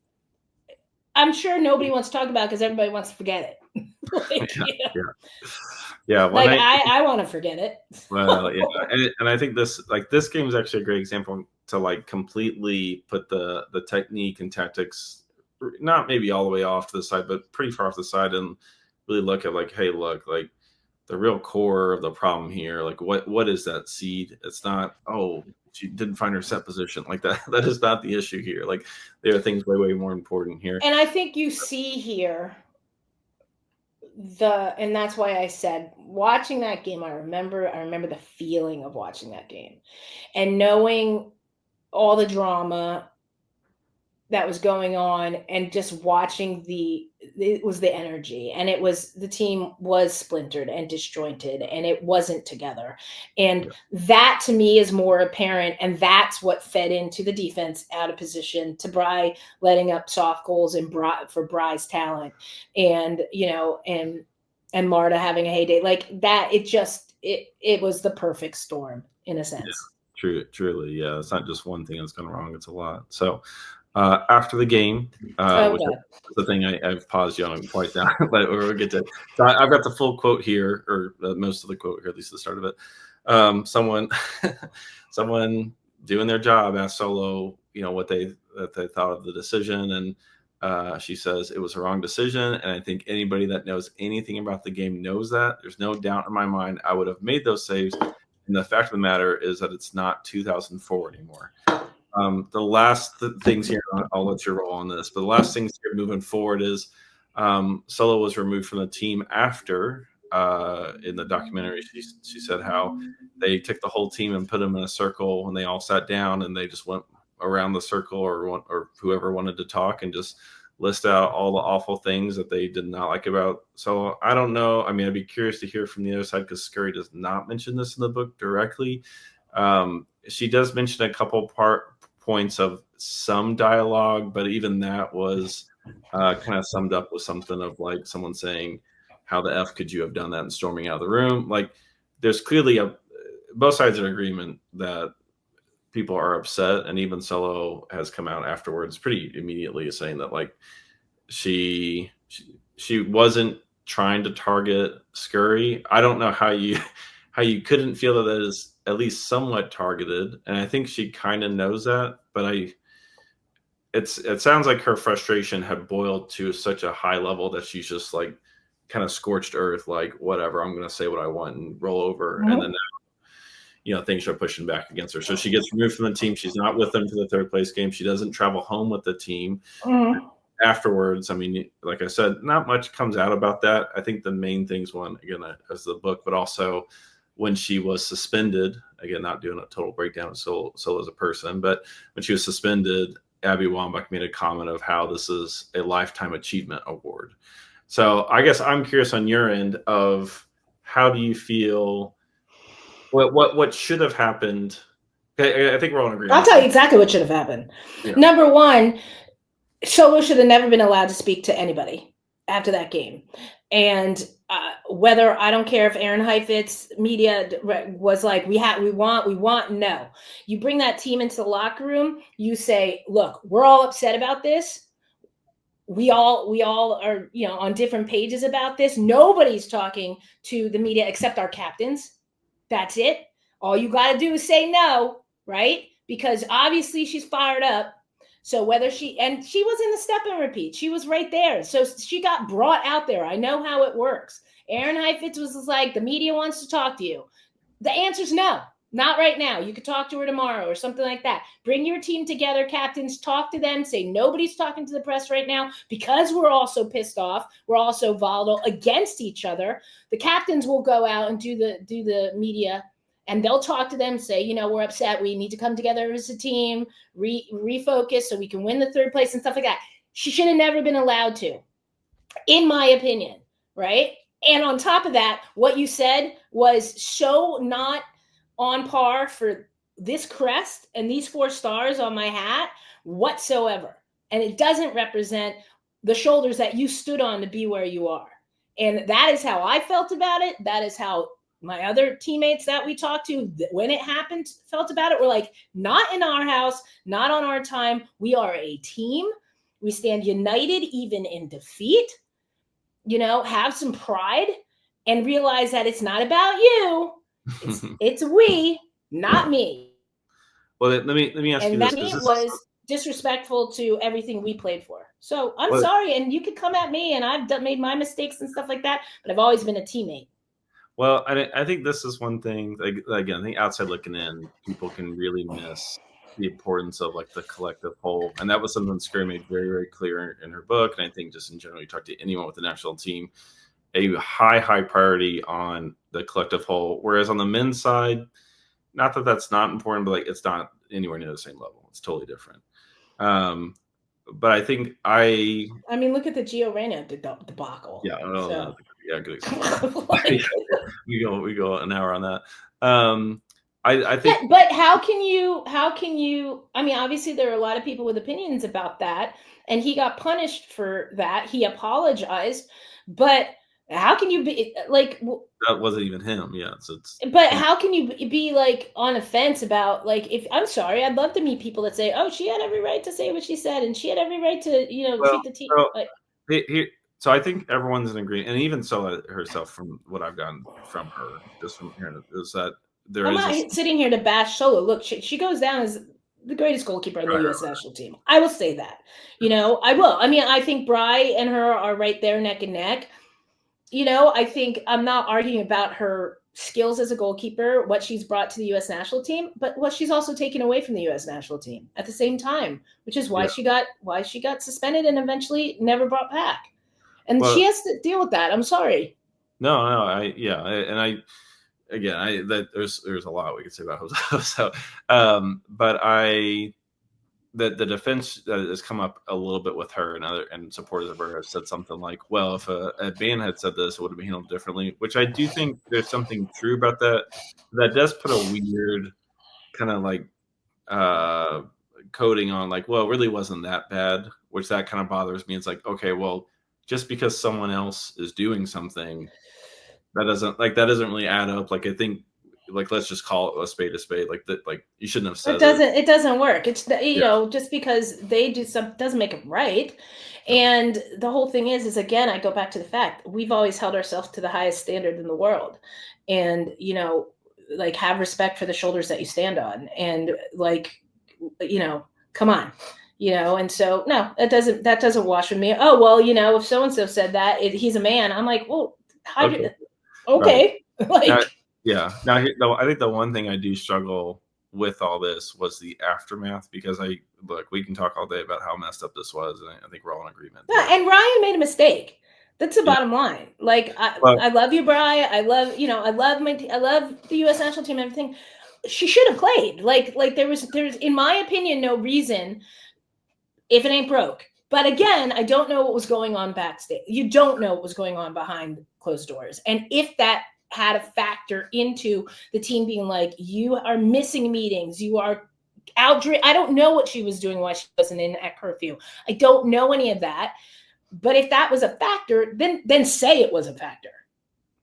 I'm sure nobody wants to talk about because everybody wants to forget it. Yeah. I want to forget it. Well, yeah, and I think this game is actually a great example to completely put the technique and tactics, not maybe all the way off to the side, but pretty far off the side, and really look at hey, look, the real core of the problem here. What is that seed? It's not, oh, she didn't find her set position like that. That is not the issue here. There are things way more important here. And I think you see here and that's why I said watching that game, I remember the feeling of watching that game and knowing all the drama that was going on and just watching it was the energy, and it was the team was splintered and disjointed and it wasn't together. And that to me is more apparent, and that's what fed into the defense out of position to Bry letting up soft goals and for Bry's talent, and and Marta having a heyday like that. It was the perfect storm in a sense. Truly, yeah. It's not just one thing that's gone wrong, it's a lot. So after the game, which is the thing I've paused you on twice now, but we'll get to. So I've got the full quote here, or most of the quote here, at least the start of it. Someone doing their job asked Solo, what they thought of the decision, and she says it was a wrong decision, and I think anybody that knows anything about the game knows that. There's no doubt in my mind I would have made those saves, and the fact of the matter is that it's not 2004 anymore. The last things here, I'll let you roll on this, but the last things here moving forward is Solo was removed from the team after, in the documentary, she said how they took the whole team and put them in a circle and they all sat down and they just went around the circle or whoever wanted to talk and just list out all the awful things that they did not like about. So I don't know. I mean, I'd be curious to hear from the other side because Scurry does not mention this in the book directly. She does mention a couple points of some dialogue, but even that was kind of summed up with something of someone saying, how the F could you have done that, and storming out of the room. There's clearly both sides are in agreement that people are upset, and even Solo has come out afterwards pretty immediately saying that she wasn't trying to target Scurry. I don't know how you couldn't feel that is at least somewhat targeted, and I think she kind of knows that, but it sounds like her frustration had boiled to such a high level that she's just kind of scorched earth, whatever, I'm going to say what I want and roll over. Mm-hmm. And then things are pushing back against her, so she gets removed from the team. She's not with them for the third place game. She doesn't travel home with the team. Mm-hmm. Afterwards, I mean, like I said, not much comes out about that. I think the main things, one, again, as the book, but also when she was suspended, again, not doing a total breakdown of Solo as a person, but when she was suspended, Abby Wambach made a comment of how this is a lifetime achievement award. So I guess I'm curious on your end of how do you feel, what should have happened? I think we're all in agreement. I'll tell you exactly what should have happened. Yeah. Number one, Solo should have never been allowed to speak to anybody after that game. And whether, I don't care if Aaron Heifetz media was like, we want, no. You bring that team into the locker room, you say, look, we're all upset about this. We all are, on different pages about this. Nobody's talking to the media except our captains. That's it. All you got to do is say no, right? Because obviously she's fired up. So whether she was in the step and repeat, she was right there. So she got brought out there. I know how it works. Aaron Heifetz was like, the media wants to talk to you. The answer's no, not right now. You could talk to her tomorrow or something like that. Bring your team together, captains, talk to them, say nobody's talking to the press right now because we're all so pissed off. We're all so volatile against each other. The captains will go out and do the media, and they'll talk to them, say, we're upset. We need to come together as a team, refocus so we can win the third place and stuff like that. She should have never been allowed to. in my opinion, right? And on top of that, what you said was so not on par for this crest and these 4 stars on my hat whatsoever. And it doesn't represent the shoulders that you stood on to be where you are. And that is how I felt about it. That is how my other teammates that we talked to, when it happened, felt about it. We're like, not in our house, not on our time. We are a team. We stand united even in defeat. Have some pride and realize that it's not about you. It's we, not me. Well, let me ask you And this, that because me this is was disrespectful to everything we played for. So I'm well, sorry, and you could come at me, and I've made my mistakes and stuff like that, but I've always been a teammate. well, I think this is one thing. Like, again, I think outside looking in, people can really miss the importance of like the collective whole, and that was something Scary made very, very clear in her book. And I think just in general, you talk to anyone with the national team, a high priority on the collective whole. Whereas on the men's side, not that that's not important, but like it's not anywhere near the same level. It's totally different. But I think I mean, look at the Gio Reno debacle. yeah, So. yeah, good example. we go an hour on that. I think, but how can you, I mean, obviously there are a lot of people with opinions about that, and he got punished for that. He apologized, but how can you be like, that wasn't even him. Yeah, so but how can you be like on a fence about, like, if I'm sorry, I'd love to meet people that say, oh, she had every right to say what she said, and she had every right to well, treat the team like. so I think everyone's in agreement, and even so herself, from what I've gotten from her, just from hearing it, is that there I'm is not sitting here to bash Solo. Look, she goes down as the greatest goalkeeper on the right, U.S. national team. I will say that. I will. I mean, I think Bry and her are right there neck and neck. I think I'm not arguing about her skills as a goalkeeper, what she's brought to the U.S. national team, but what she's also taken away from the U.S. national team at the same time, which is why yeah. she got suspended and eventually never brought back. And Well, she has to deal with that. I'm sorry. no, again, that there's a lot we could say about Jose. So, but the defense has come up a little bit with her, and supporters of her have said something like, well, if a band had said this, it would have been handled differently, which I do think there's something true about that. That does put a weird kind of like coding on, like, well, it really wasn't that bad, which that kind of bothers me. It's like, okay, well, just because someone else is doing something, that doesn't really add up. Like, I think, like, let's just call it a spade, like that. Like, you shouldn't have said it. It doesn't work. It's Yeah. just because they do some doesn't make it right. And the whole thing is again, I go back to the fact we've always held ourselves to the highest standard in the world, and like, have respect for the shoulders that you stand on, and like, come on. And so no, that doesn't wash with me. Oh well, if so and so said that, he's a man. I'm like, well, Okay. Right. okay. Now, Like, yeah. Now, though, I think the one thing I do struggle with all this was the aftermath, because we can talk all day about how messed up this was, and I think we're all in agreement yeah, there. and Ryan made a mistake. That's the Yeah. bottom line. Like, But I love you, Bri. I love I love the U.S. national team and everything. She should have played. Like there's in my opinion no reason, if it ain't broke. But again, I don't know what was going on backstage. You don't know what was going on behind closed doors, and if that had a factor into the team being like, you are missing meetings, you are out. I don't know what she was doing, why she wasn't in at curfew. I don't know any of that. But if that was a factor, then say it was a factor.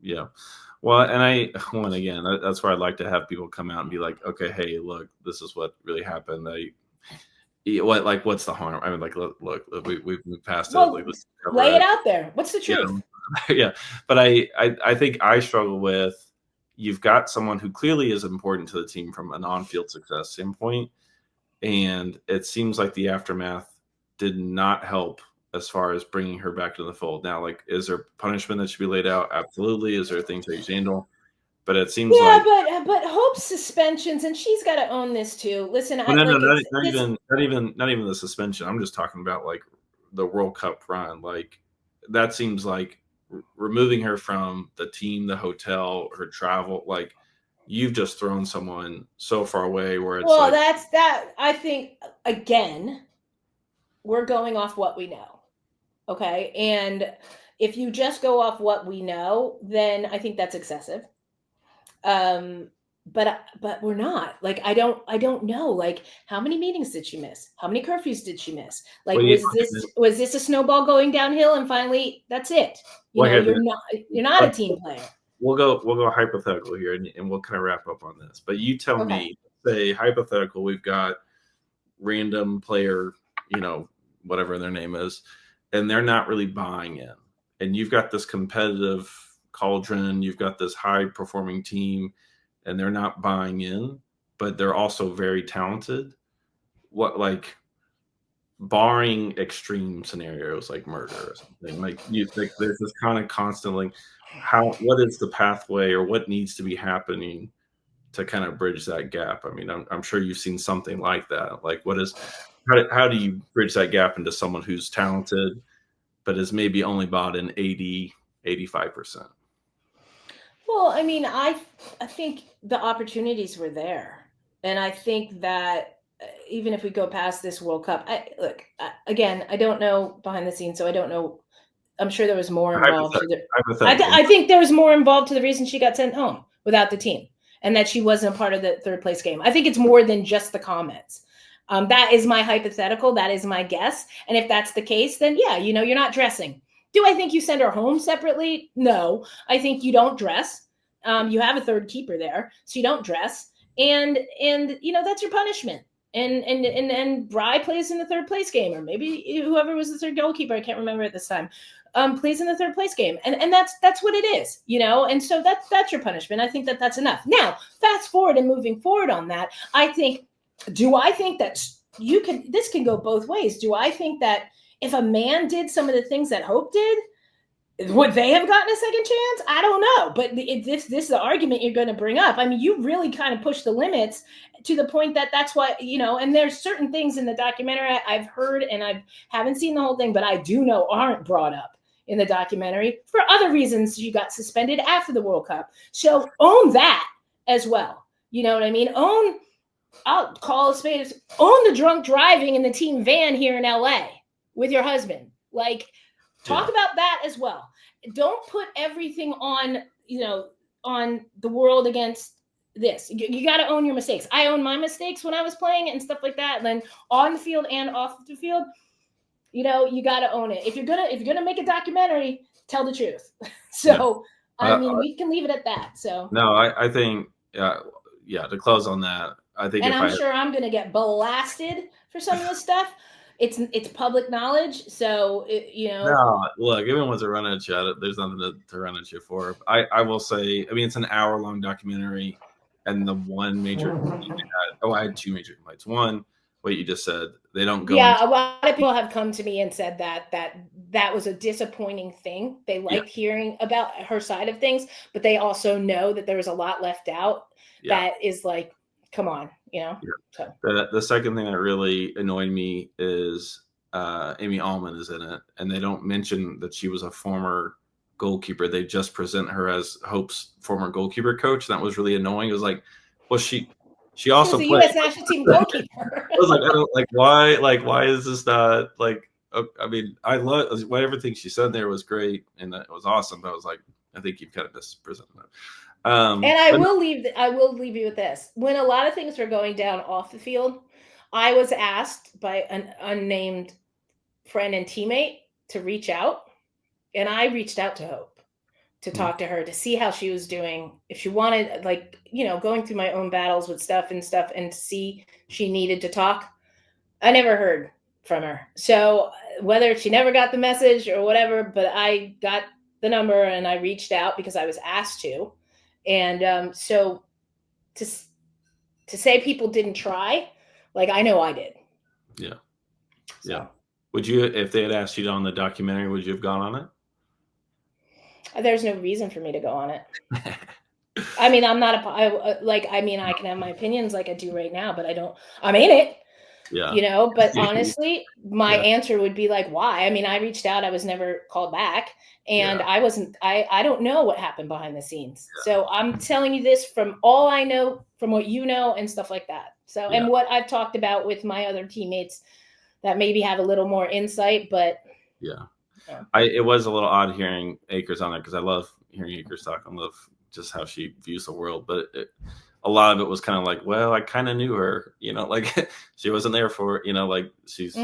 yeah. Well, and again, that's where I'd like to have people come out and be like, okay, hey, look, this is what really happened. What's the harm? I mean, like, look, we've moved past it. Well, Like, let's cover lay it it. out there. What's the truth? Yeah. But I think I struggle with, you've got someone who clearly is important to the team from an on-field success standpoint, and it seems like the aftermath did not help as far as bringing her back to the fold. Now, like, is there punishment that should be laid out? Absolutely. Is there things that you should handle? But it seems Yeah, like, but Hope's suspensions, and she's got to own this too. Listen, well, no, it's not even the suspension. I'm just talking about like the World Cup run. Like, that seems like removing her from the team, the hotel, her travel. Like, you've just thrown someone so far away, where it's well, like, that's that. I think again, we're going off what we know. Okay. And If you just go off what we know, then I think that's excessive. But we're not. Like, I don't know. Like, how many meetings did she miss? How many curfews did she miss? Like, Well, was this a snowball going downhill and finally that's it? You know, you're not a team player. We'll go hypothetical here, and we'll kind of wrap up on this. But you tell me, say hypothetical, we've got random player, whatever their name is, and they're not really buying in. And you've got this competitive cauldron, you've got this high performing team, and they're not buying in, but they're also very talented. What, like, barring extreme scenarios like murder or something, like, you think there's this kind of constantly, what is the pathway, or what needs to be happening to kind of bridge that gap? I mean, I'm sure you've seen something like that. Like, how do you bridge that gap into someone who's talented, but is maybe only bought in 85%? Well, I mean, I think the opportunities were there. And I think that even if we go past this World Cup, again, I don't know behind the scenes, so I don't know. I'm sure there was more involved. I think there was more involved to the reason she got sent home without the team, and that she wasn't a part of the third place game. I think it's more than just the comments. That is my hypothetical. That is my guess. And if that's the case, then yeah, you're not dressing. Do I think you send her home separately? No. I think you don't dress. You have a third keeper there, so you don't dress. And that's your punishment. And Bry plays in the third place game, or maybe whoever was the third goalkeeper, I can't remember at this time, plays in the third place game. And that's what it is, and so that's your punishment. I think that's enough. Now, fast forward and moving forward on that, do I think that this can go both ways? Do I think that if a man did some of the things that Hope did, would they have gotten a second chance? I don't know. But this is the argument you're going to bring up. I mean, you really kind of push the limits to the point that's why, and there's certain things in the documentary I've heard, and I haven't seen the whole thing, but I do know aren't brought up in the documentary for other reasons. You got suspended after the World Cup. So own that as well. You know what I mean? I'll call a spade. Own the drunk driving in the team van here in LA with your husband. Like, talk about that as well. Don't put everything on the world against this. You got to own your mistakes. I own my mistakes when I was playing and stuff like that. And then on the field and off the field, you got to own it. If you're gonna make a documentary, tell the truth. So I mean, we can leave it at that. So no, I think to close on that, I think, and I'm sure I'm gonna get blasted for some of this stuff. It's public knowledge, so No, look, everyone's running at you. There's nothing to run at you for. I will say, I mean, it's an hour-long documentary, and the one major I had two major complaints. One, what you just said, they don't go. Yeah, a lot of people have come to me and said that was a disappointing thing. They liked hearing about her side of things, but they also know that there was a lot left out that is like, come on, So. The second thing that really annoyed me is Amy Allman is in it, and they don't mention that she was a former goalkeeper. They just present her as Hope's former goalkeeper coach. That was really annoying. It was like, well, she also was a played U.S. national team goalkeeper. I was like, I don't why is this not like? I mean, I love everything she said there was great and it was awesome. But I was like, I think you've kind of mispresented it. And I will leave you with this. When a lot of things were going down off the field, I was asked by an unnamed friend and teammate to reach out, and I reached out to Hope to talk to her to see how she was doing. If she wanted, going through my own battles with stuff and see she needed to talk. I never heard from her. So whether she never got the message or whatever, but I got the number and I reached out because I was asked to. And so to say people didn't try, I know I did. Yeah. So. Yeah. Would you, if they had asked you on the documentary, would you have gone on it? There's no reason for me to go on it. I mean, I'm not I can have my opinions like I do right now, but I'm in it. Yeah. But honestly, my answer would be why? I mean, I reached out, I was never called back, and I don't know what happened behind the scenes. Yeah. So I'm telling you this from all I know, from what you know and stuff like that. So, and what I've talked about with my other teammates that maybe have a little more insight, but It was a little odd hearing Akers on it because I love hearing Akers talk. I love just how she views the world, but a lot of it was kind of like, well, I kind of knew her, like she wasn't there for, like she's,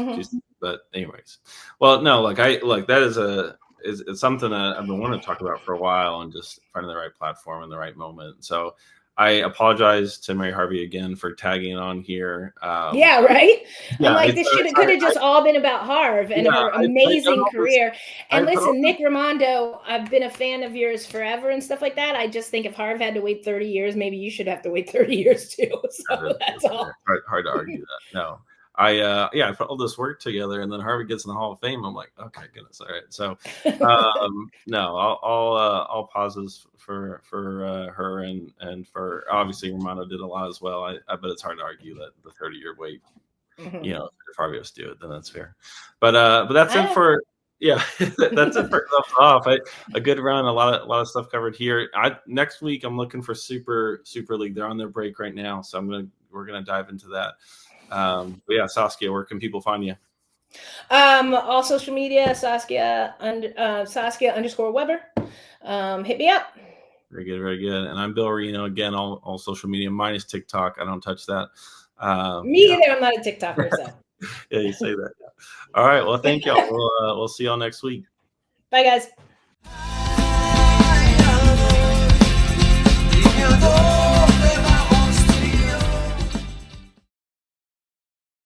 but anyways, well, no, like that is it's something that I've been wanting to talk about for a while and just finding the right platform and the right moment. So I apologize to Mary Harvey again for tagging on here. Yeah, right. Yeah, I'm like, this could have just all been about Harv and her amazing career. And listen, Nick Raimondo, I've been a fan of yours forever and stuff like that. I just think if Harv had to wait 30 years, maybe you should have to wait 30 years too. So that's all. Hard to argue that. No. I put all this work together, and then Harvey gets in the Hall of Fame. I'm like, okay, goodness, all right. So, no, all pauses for her and for obviously Romano did a lot as well. I bet it's hard to argue that the 30-year wait, if Harvey has to do it, then that's fair. But that's it for that's it for Gloves Off. A good run, a lot of stuff covered here. Next week I'm looking for Super League. They're on their break right now, so we're gonna dive into that. But yeah, Saskia, where can people find you? All social media, Saskia _ Webber. Hit me up. Very good, very good. And I'm Bill Reno. Again, all social media minus TikTok. I don't touch that. Me either. I'm not a TikToker. So. Yeah, you say that. All right. Well, thank y'all. We'll see y'all next week. Bye, guys.